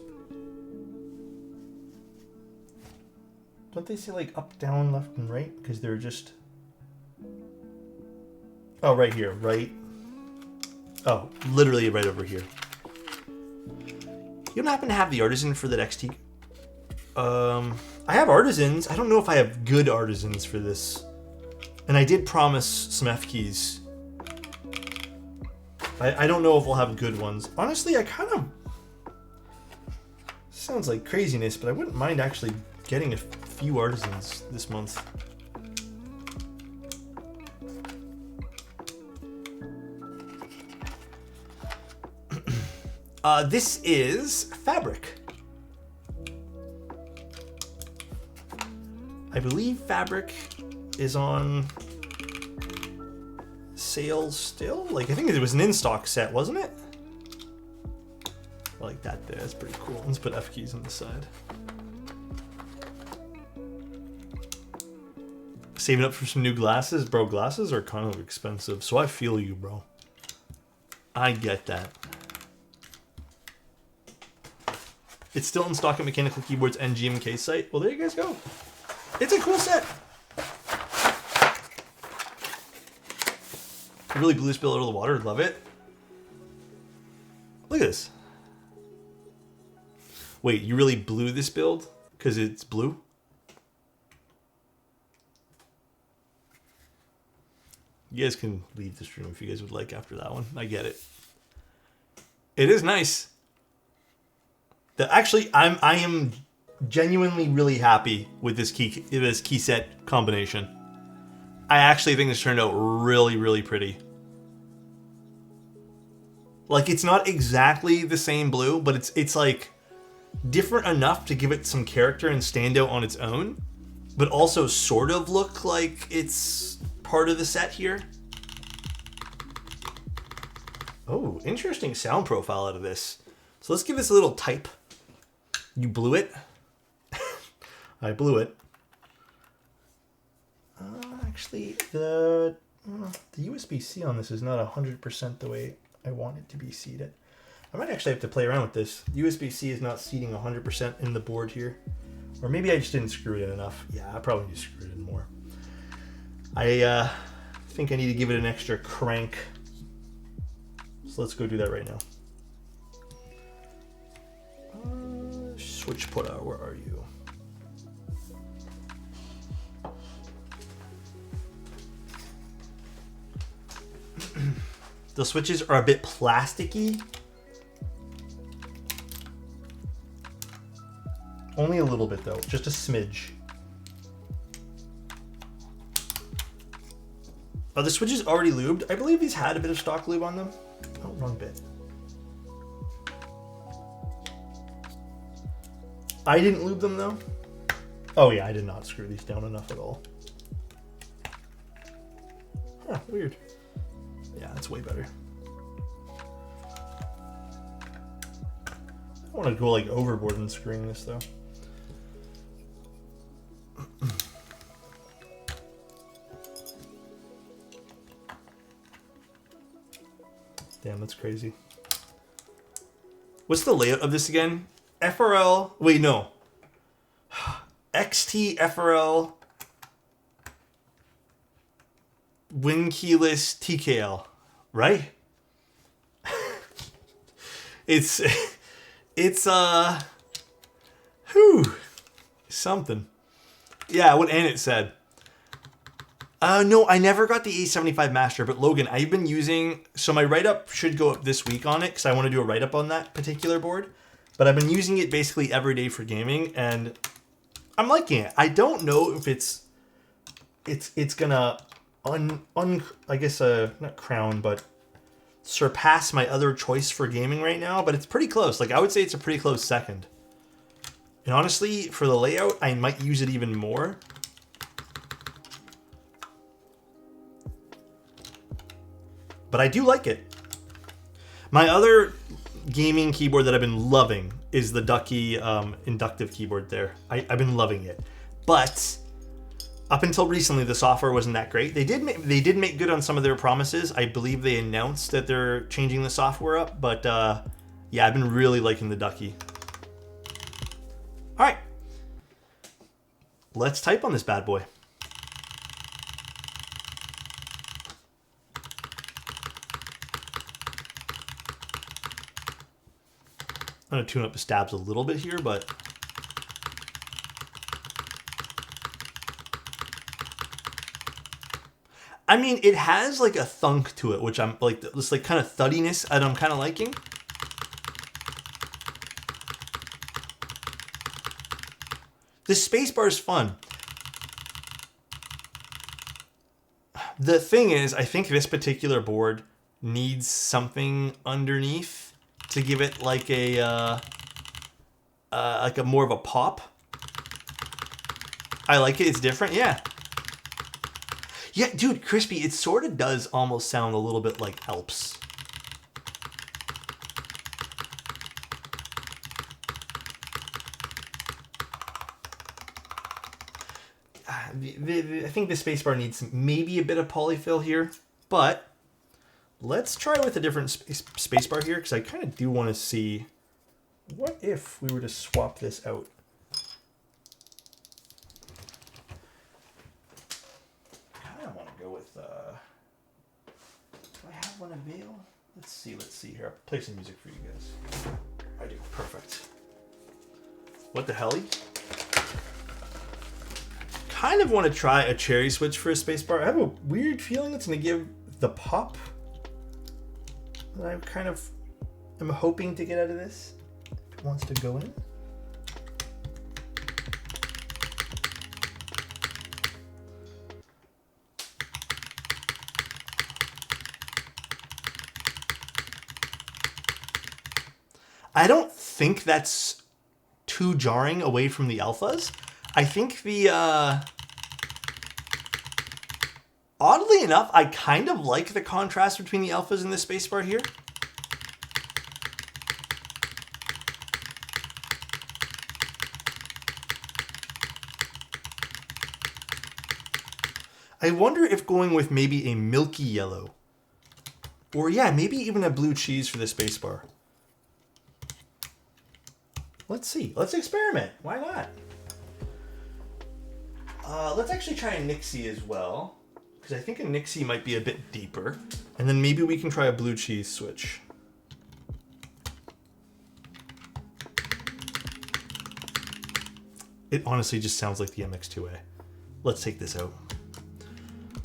Don't they say like up, down, left, and right? Because they're just... Oh, right here, right? Oh, literally right over here. You don't happen to have the artisan for that XT? I have artisans. I don't know if I have good artisans for this. And I did promise some F keys. I don't know if we'll have good ones. Honestly, I kind of... Sounds like craziness, but I wouldn't mind actually getting a few artisans this month. This is fabric. I believe fabric is on sale still. Like, I think it was an in-stock set, wasn't it? I like that there. That's pretty cool. Let's put F keys on the side. Saving up for some new glasses? Bro, glasses are kind of expensive, so I feel you, bro. I get that. It's still in stock at Mechanical Keyboards and GMK site. Well, there you guys go. It's a cool set. I really blew this build out of the water. Love it. Look at this. Wait, you really blew this build? Because it's blue? You guys can leave the stream if you guys would like after that one. I get it. It is nice. Actually, I am genuinely really happy with this key set combination. I actually think this turned out really, really pretty. Like, it's not exactly the same blue, but it's like different enough to give it some character and stand out on its own, but also sort of look like it's part of the set here. Oh, interesting sound profile out of this. So let's give this a little type. You blew it. I blew it. Actually, the USB-C on this is not 100% the way I want it to be seated. I might actually have to play around with this. USB-C is not seating 100% in the board here. Or maybe I just didn't screw it in enough. Yeah, I probably need to screw it in more. I think I need to give it an extra crank. So let's go do that right now. Switch putter, where are you? The switches are a bit plasticky. Only a little bit though, just a smidge. Are the switches already lubed? I believe these had a bit of stock lube on them. Oh, wrong bit. I didn't lube them though. Oh yeah, I did not screw these down enough at all. Huh, weird. Yeah, that's way better. I don't want to go like overboard in screwing this though. Damn, that's crazy. What's the layout of this again? FRL, wait, no. XT FRL Win keyless TKL, right? it's something. Yeah, what Annette said. No, I never got the A75 Master, but Logan, I've been using, so my write-up should go up this week on it, because I want to do a write-up on that particular board, but I've been using it basically every day for gaming, and I'm liking it. I don't know if it's gonna I guess not crown, but surpass my other choice for gaming right now, but it's pretty close. Like, I would say it's a pretty close second. And honestly, for the layout, I might use it even more. But I do like it. My other gaming keyboard that I've been loving is the Ducky inductive keyboard there. I've been loving it. But up until recently, the software wasn't that great. They did make good on some of their promises. I believe they announced that they're changing the software up. But yeah, I've been really liking the Ducky. All right. Let's type on this bad boy. I'm going to tune up the stabs a little bit here, but I mean, it has like a thunk to it, which I'm like, this like kind of thuddiness that I'm kind of liking. The spacebar is fun. The thing is, I think this particular board needs something underneath to give it like a more of a pop. I like it. It's different. Yeah. Yeah, dude, Crispy, it sort of does almost sound a little bit like Alps. I think the spacebar needs maybe a bit of polyfill here, but let's try with a different spacebar here, because I kind of do want to see what if we were to swap this out. I kind of want to go with, do I have one available? Let's see here. I'll play some music for you guys. I do, perfect. What the hell? Kind of want to try a cherry switch for a spacebar. I have a weird feeling it's going to give the pop that I kind of am hoping to get out of this. If it wants to go in. I don't think that's too jarring away from the alphas. I think the, oddly enough, I kind of like the contrast between the alphas and the spacebar here. I wonder if going with maybe a milky yellow, or yeah, maybe even a blue cheese for the spacebar. Let's see. Let's experiment. Why not? Let's actually try a Nixie as well, because I think a Nixie might be a bit deeper. And then maybe we can try a blue cheese switch. It honestly just sounds like the MX2A. Let's take this out.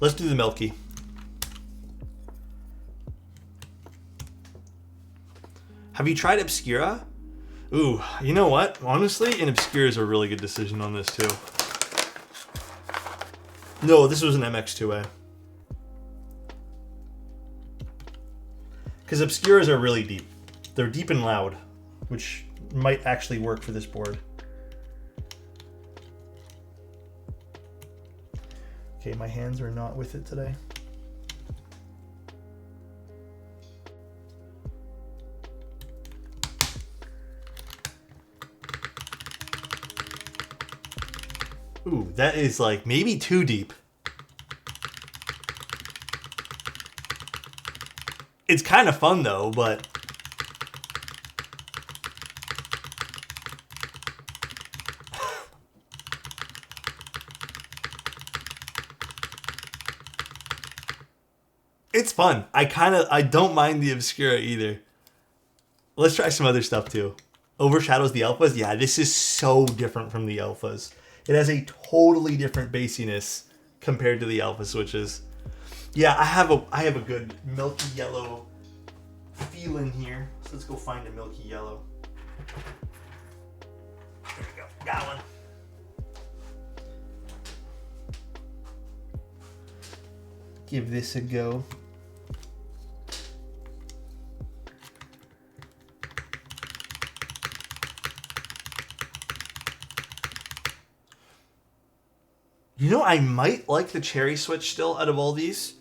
Let's do the Milky. Have you tried Obscura? Ooh, you know what? Honestly, an Obscura is a really good decision on this too. No, this was an MX2A. Because Obscuras are really deep. They're deep and loud, which might actually work for this board. Okay, my hands are not with it today. Ooh, that is like maybe too deep. It's kind of fun though, but it's fun. I don't mind the Obscura either. Let's try some other stuff too. Overshadows the alphas. Yeah, this is so different from the alphas. It has a totally different bassiness compared to the alpha switches. Yeah, I have a good milky yellow feeling here. So let's go find a milky yellow. There we go. Got one. Give this a go. You know, I might like the cherry switch still out of all these.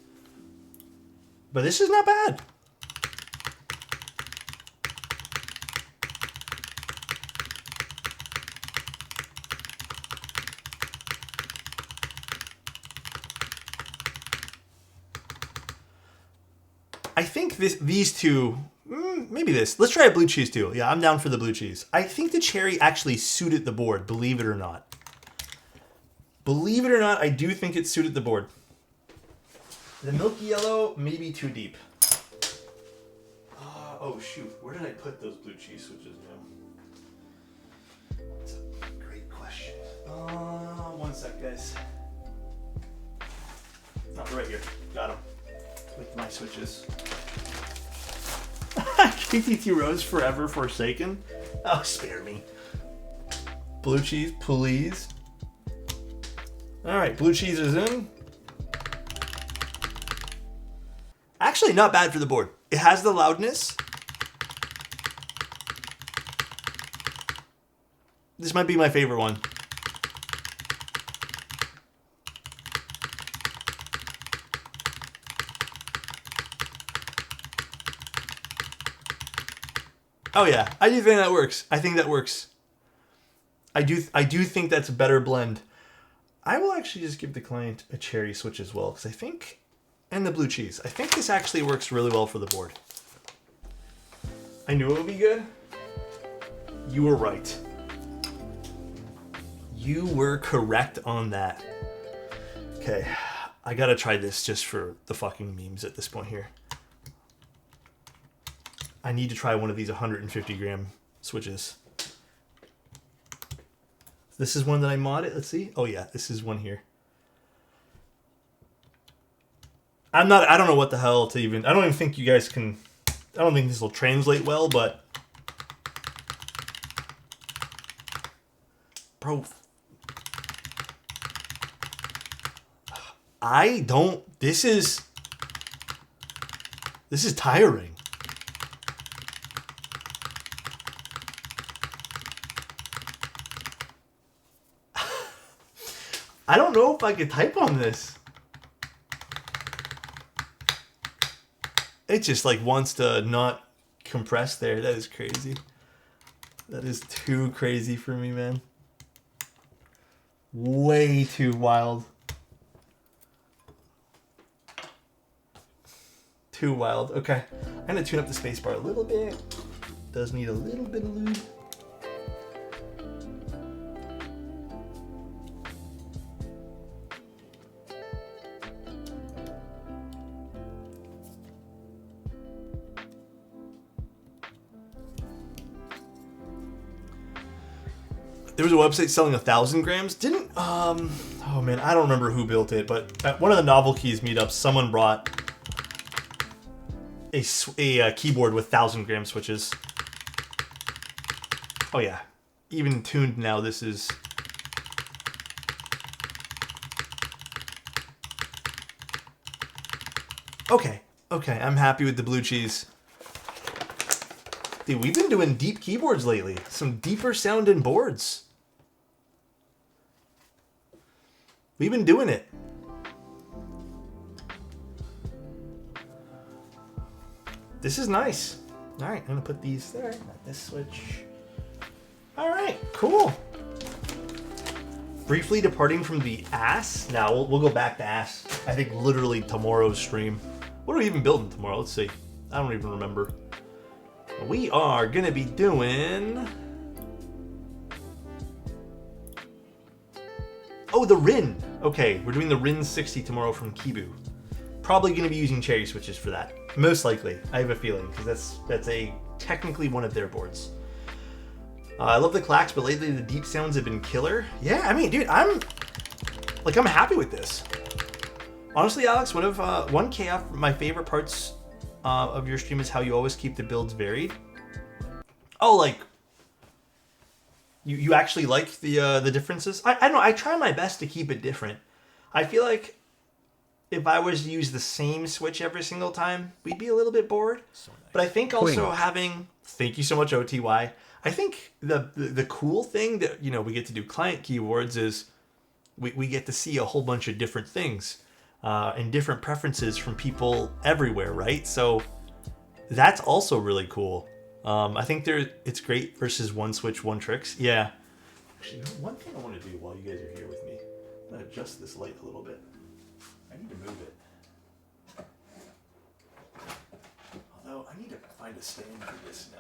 But this is not bad. I think these two, maybe this. Let's try a blue cheese too. Yeah, I'm down for the blue cheese. I think the cherry actually suited the board, believe it or not. Believe it or not, I do think it suited the board. The milky yellow, maybe too deep. Oh shoot, where did I put those blue cheese switches now? That's a great question. One sec, guys. Oh, right here. Got them. With my switches. KT2 Rose forever forsaken. Oh, spare me. Blue cheese, please. Alright, blue cheese is in. Actually, not bad for the board. It has the loudness. This might be my favorite one. Oh yeah, I do think that works. I think that works. I do think that's a better blend. I will actually just give the client a cherry switch as well, because I think, and the blue cheese. I think this actually works really well for the board. I knew it would be good. You were right. You were correct on that. Okay, I gotta try this just for the fucking memes at this point here. I need to try one of these 150 gram switches. This is one that I modded. Let's see. Oh yeah, this is one here. I don't know what the hell to even, I don't even think you guys can, I don't think this will translate well, but bro, this is tiring. I don't know if I could type on this. It just like wants to not compress there. That is crazy. That is too crazy for me, man. Way too wild. Too wild. Okay. I'm gonna tune up the spacebar a little bit. Does need a little bit of lube. There was a website selling 1,000 grams. Oh man, I don't remember who built it, but at one of the Novel Keys meetups, someone brought a keyboard with 1,000 gram switches. Oh yeah, even tuned now, this is... Okay, I'm happy with the blue cheese. Dude, we've been doing deep keyboards lately. Some deeper sounding boards. We've been doing it. This is nice. All right, I'm gonna put these there. Not this switch. All right, cool. Briefly departing from the ass. Now we'll go back to ass. I think literally tomorrow's stream. What are we even building tomorrow? Let's see. I don't even remember. We are gonna be doing... Oh, the Rin. Okay, we're doing the Rin 60 tomorrow from Kibu. Probably gonna be using cherry switches for that. Most likely, I have a feeling, because that's technically one of their boards. I love the clacks, but lately the deep sounds have been killer. Yeah, I mean, dude, I'm happy with this. Honestly, Alex, one of 1KF, my favorite parts of your stream is how you always keep the builds varied. Oh, like you actually like the differences? I don't know. I try my best to keep it different. I feel like if I was to use the same switch every single time, we'd be a little bit bored. So nice. But I think also having, thank you so much, OTY. I think the cool thing that we get to do client keyboards is we get to see a whole bunch of different things and different preferences from people everywhere, right? So that's also really cool. I think it's great versus one switch, one tricks. Yeah. Actually, one thing I want to do while you guys are here with me, I'm gonna adjust this light a little bit. I need to move it. find a stand for this now.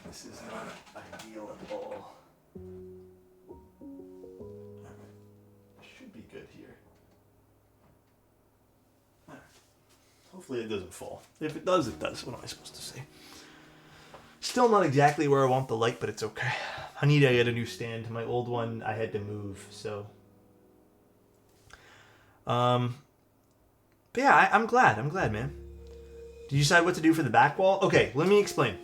This is not ideal at all. Alright. Should be good here. Alright. Hopefully it doesn't fall. If it does, it does. What am I supposed to say? Still not exactly where I want the light, but it's okay. I need to get a new stand. My old one I had to move, so. But yeah, I'm glad. I'm glad, man. Did you decide what to do for the back wall? Okay, let me explain.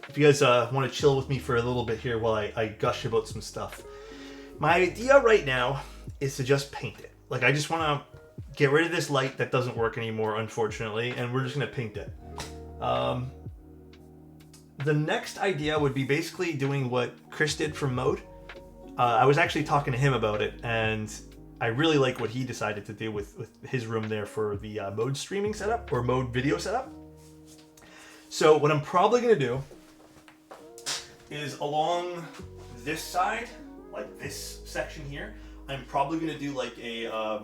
If you guys want to chill with me for a little bit here while I gush about some stuff. My idea right now is to just paint it. Like, I just want to get rid of this light that doesn't work anymore, unfortunately, and we're just going to paint it. The next idea would be basically doing what Chris did from Mode. I was actually talking to him about it, and I really like what he decided to do with his room there for the Mode streaming setup, or Mode video setup. So what I'm probably going to do is along this side, like this section here, I'm probably going to do like a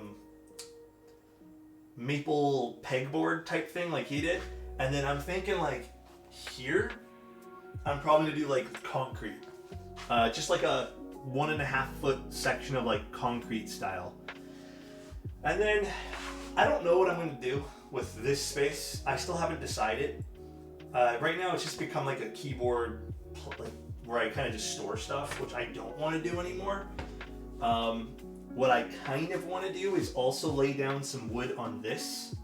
maple pegboard type thing like he did. And then I'm thinking like here, I'm probably going to do like concrete. Just like a 1.5 foot section of like concrete style. And then I don't know what I'm going to do with this space. I still haven't decided. Right now it's just become like a keyboard like, where I kind of just store stuff, which I don't want to do anymore. What I kind of want to do is also lay down some wood on this,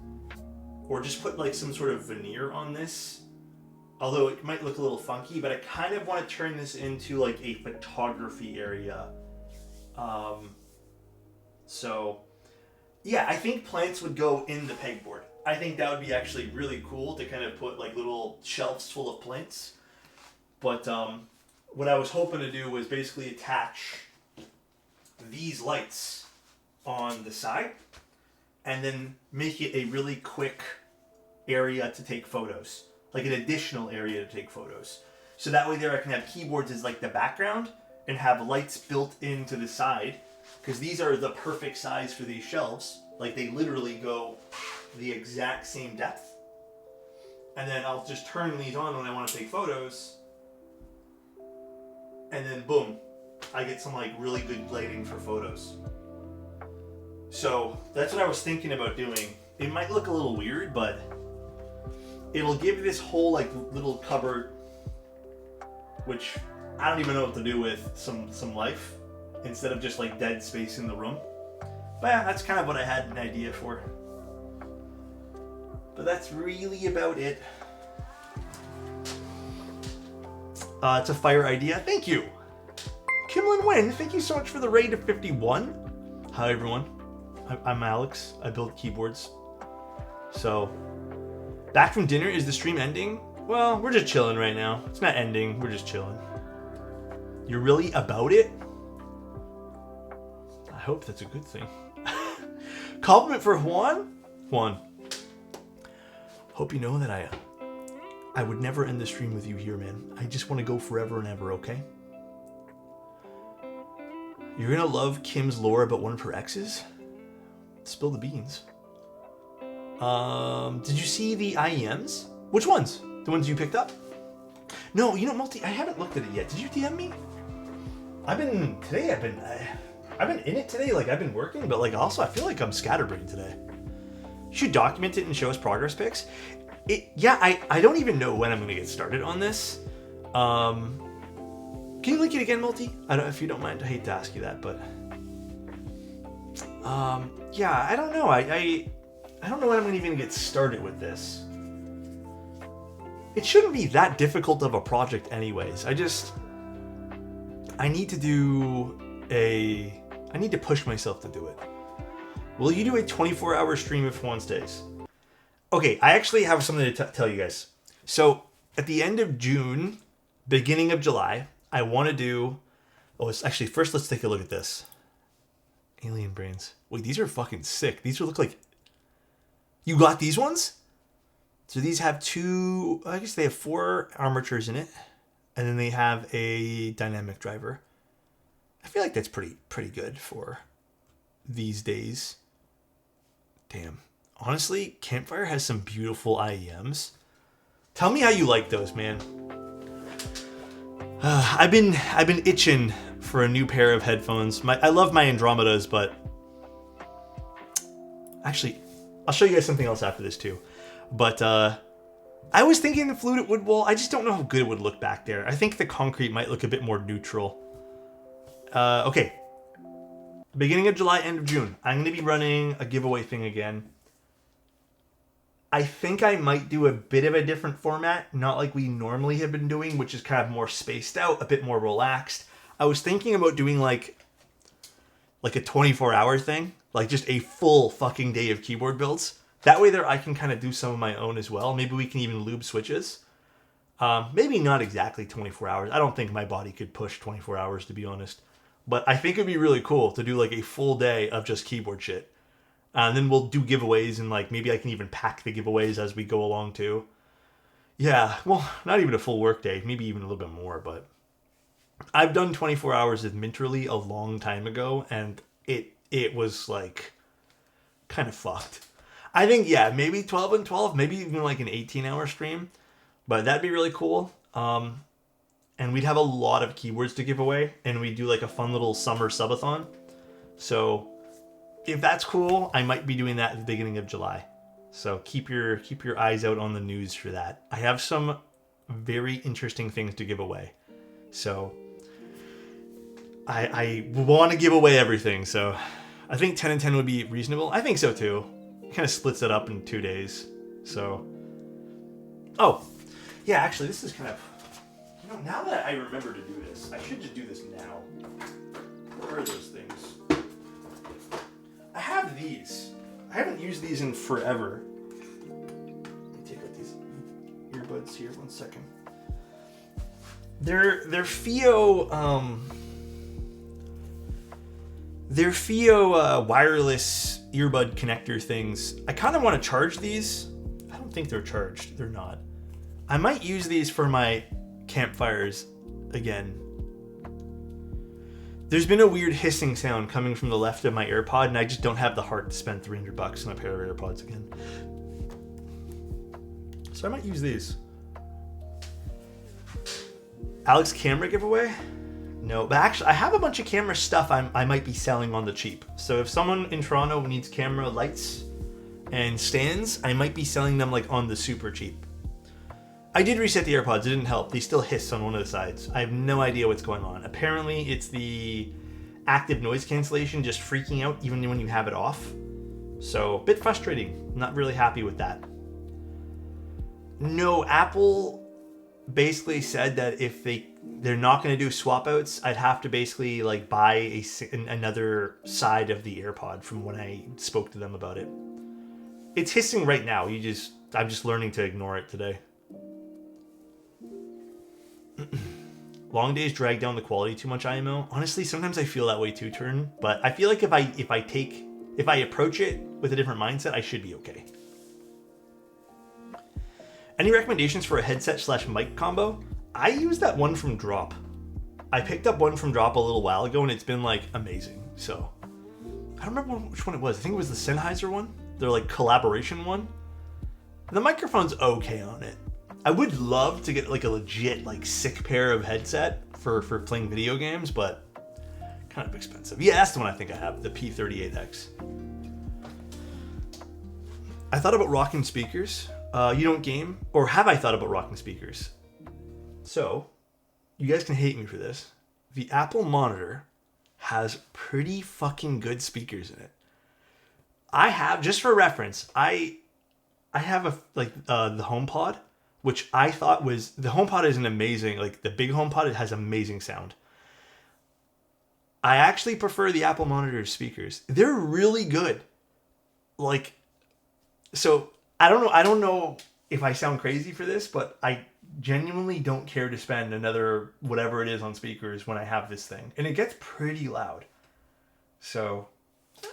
or just put like some sort of veneer on this. Although it might look a little funky, but I kind of want to turn this into like a photography area. So yeah, I think plants would go in the pegboard. I think that would be actually really cool to kind of put like little shelves full of plants. But what I was hoping to do was basically attach these lights on the side and then make it a really quick area to take photos. Like an additional area to take photos. So that way there I can have keyboards as like the background and have lights built into the side. Because these are the perfect size for these shelves. Like they literally go the exact same depth. And then I'll just turn these on when I want to take photos. And then boom, I get some like really good lighting for photos. So that's what I was thinking about doing. It might look a little weird, but it'll give this whole like little cupboard, which I don't even know what to do with, some life, instead of just like dead space in the room. But yeah, that's kind of what I had an idea for. But that's really about it. It's a fire idea. Thank you. Kimlin Wen, thank you so much for the raid of 51. Hi everyone. I'm Alex. I build keyboards. So, back from dinner, is the stream ending? Well, we're just chilling right now. It's not ending, we're just chilling. You're really about it? I hope that's a good thing. Compliment for Juan? Juan. Hope you know that I would never end the stream with you here, man. I just want to go forever and ever, okay? You're gonna love Kim's lore about one of her exes? Spill the beans. Did you see the IEMs? Which ones? The ones you picked up? No, you know, Multi, I haven't looked at it yet. Did you DM me? I've been in it today, like I've been working, but like also I feel like I'm scatterbrained today. You should document it and show us progress pics. I don't even know when I'm gonna get started on this. Can you link it again, Multi? I don't, if you don't mind, I hate to ask you that, but yeah, I don't know. I don't know when I'm gonna even get started with this. It shouldn't be that difficult of a project anyways. I need to push myself to do it. Will you do a 24-hour stream if one stays? Okay, I actually have something to tell you guys. So, at the end of June, beginning of July, I want to do... Oh, it's actually, first let's take a look at this. Alien brains. Wait, these are fucking sick. These look like... You got these ones? So these have two... I guess they have 4 armatures in it. And then they have a dynamic driver. I feel like that's pretty good for these days. Damn. Honestly, Campfire has some beautiful IEMs. Tell me how you like those, man. I've been itching for a new pair of headphones. I love my Andromedas, but actually, I'll show you guys something else after this too. But I was thinking the fluted wood wall. I just don't know how good it would look back there. I think the concrete might look a bit more neutral. Okay. Beginning of July, end of June. I'm going to be running a giveaway thing again. I think I might do a bit of a different format, not like we normally have been doing, which is kind of more spaced out, a bit more relaxed. I was thinking about doing like a 24-hour thing, like just a full fucking day of keyboard builds. That way there I can kind of do some of my own as well. Maybe we can even lube switches. Maybe not exactly 24 hours. I don't think my body could push 24 hours, to be honest. But I think it'd be really cool to do like a full day of just keyboard shit. And then we'll do giveaways, and like maybe I can even pack the giveaways as we go along too. Yeah, well, not even a full work day, maybe even a little bit more, but I've done 24 hours of Minterly a long time ago, and it was like kind of fucked. I think, yeah, maybe 12 and 12, maybe even like an 18-hour stream, but that'd be really cool. And we'd have a lot of keyboards to give away, and we'd do like a fun little summer subathon. So if that's cool, I might be doing that at the beginning of July. So keep your eyes out on the news for that. I have some very interesting things to give away. So I want to give away everything. So I think 10 and 10 would be reasonable. I think so too. It kind of splits it up in 2 days. So, oh, yeah, actually this is kind of, now that I remember to do this, I should just do this now. Where are those things? I have these. I haven't used these in forever. Let me take out these earbuds here 1 second. They're FIO wireless earbud connector things. I kind of want to charge these. I don't think they're charged. They're not. I might use these for my campfires again. There's been a weird hissing sound coming from the left of my AirPod, and I just don't have the heart to spend $300 on a pair of AirPods again. So I might use these. Alex camera giveaway? No, but actually I have a bunch of camera stuff I might be selling on the cheap. So if someone in Toronto needs camera lights and stands, I might be selling them like on the super cheap. I did reset the AirPods, it didn't help. They still hiss on one of the sides. I have no idea what's going on. Apparently it's the active noise cancellation just freaking out even when you have it off. So, a bit frustrating. Not really happy with that. No, Apple basically said that if they're not going to do swap outs, I'd have to basically like buy another side of the AirPod from when I spoke to them about it. It's hissing right now. I'm just learning to ignore it today. Long days drag down the quality too much, IMO. Honestly, sometimes I feel that way too, Turn. But I feel like if I approach it with a different mindset, I should be okay. Any recommendations for a headset/mic combo? I use that one from Drop. I picked up one from Drop a little while ago, and it's been like amazing. So I don't remember which one it was. I think it was the Sennheiser one. Their like collaboration one. The microphone's okay on it. I would love to get like a legit like sick pair of headset for playing video games, but kind of expensive. Yeah, that's the one I think I have, the P38X. I thought about rocking speakers. You don't game? Or have I thought about rocking speakers? So, you guys can hate me for this. The Apple Monitor has pretty fucking good speakers in it. I have, just for reference, I have the HomePod, which I thought was, the HomePod is an amazing, like the big HomePod, it has amazing sound. I actually prefer the Apple Monitor's speakers. They're really good. Like, so I don't know if I sound crazy for this, but I genuinely don't care to spend another whatever it is on speakers when I have this thing. And it gets pretty loud. So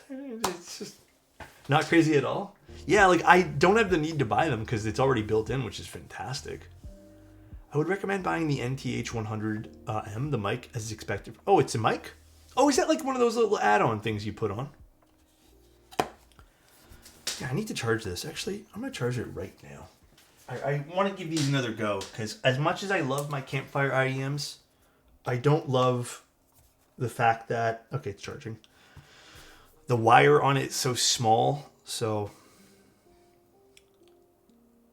it's just not crazy at all. Yeah, like I don't have the need to buy them because it's already built in, which is fantastic. I would recommend buying the NTH100M, the mic, as expected. Oh, it's a mic? Oh, is that like one of those little add-on things you put on? Yeah, I need to charge this. Actually, I'm going to charge it right now. I want to give these another go, because as much as I love my campfire IEMs, I don't love the fact that... Okay, it's charging. The wire on it is so small, so...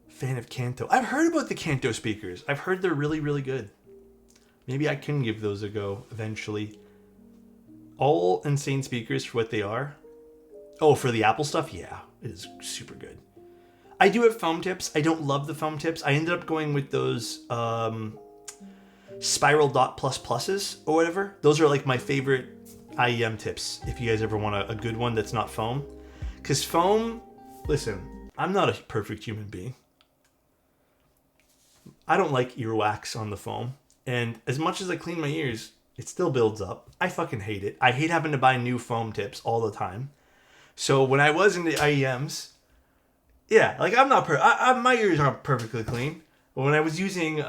Fan of Kanto. I've heard about the Kanto speakers. I've heard they're really, really good. Maybe I can give those a go eventually. All insane speakers for what they are. Oh, for the Apple stuff? Yeah, it is super good. I do have foam tips. I don't love the foam tips. I ended up going with those spiral dot plus pluses or whatever. Those are like my favorite IEM tips if you guys ever want a good one that's not foam. Because foam, listen, I'm not a perfect human being. I don't like earwax on the foam. And as much as I clean my ears, it still builds up. I fucking hate it. I hate having to buy new foam tips all the time. So when I was in the IEMs, yeah, like I'm not my ears aren't perfectly clean. But when I was using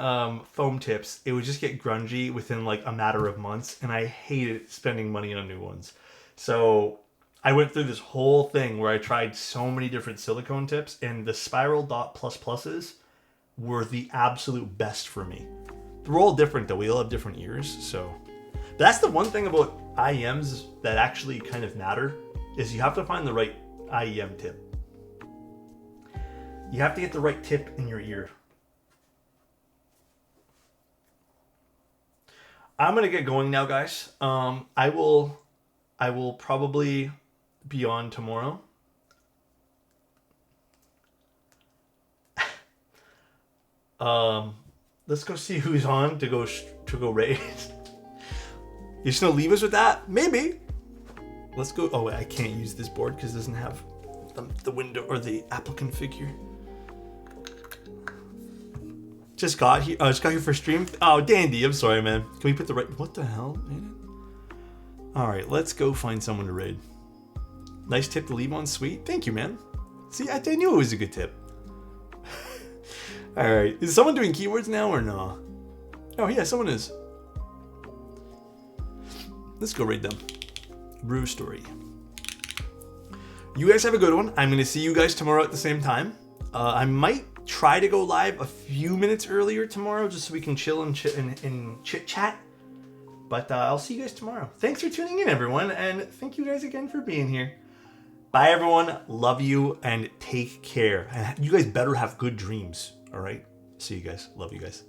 foam tips, it would just get grungy within like a matter of months, and I hated spending money on new ones. So I went through this whole thing where I tried so many different silicone tips, and the spiral dot plus pluses were the absolute best for me. We're all different though. We all have different ears, so. But that's the one thing about IEMs that actually kind of matter, is you have to find the right IEM tip. You have to get the right tip in your ear. I'm gonna get going now, guys. I will probably be on tomorrow. Let's go see who's on to go raid. You're just gonna leave us with that? Maybe. Let's go. Oh wait, I can't use this board because it doesn't have the window or the applicant figure. Just got here. Oh, just got here for stream. Oh, dandy. I'm sorry, man. Can we put the right? What the hell, man? All right, let's go find someone to raid. Nice tip to leave on. Sweet. Thank you, man. See, I knew it was a good tip. All right. Is someone doing keywords now or no? Oh yeah, someone is. Let's go raid them. Brew story. You guys have a good one. I'm gonna see you guys tomorrow at the same time. I might try to go live a few minutes earlier tomorrow just so we can chill and chit chat. But I'll see you guys tomorrow. Thanks for tuning in, everyone, and thank you guys again for being here. Bye, everyone. Love you and take care. And you guys better have good dreams. All right. See you guys. Love you guys.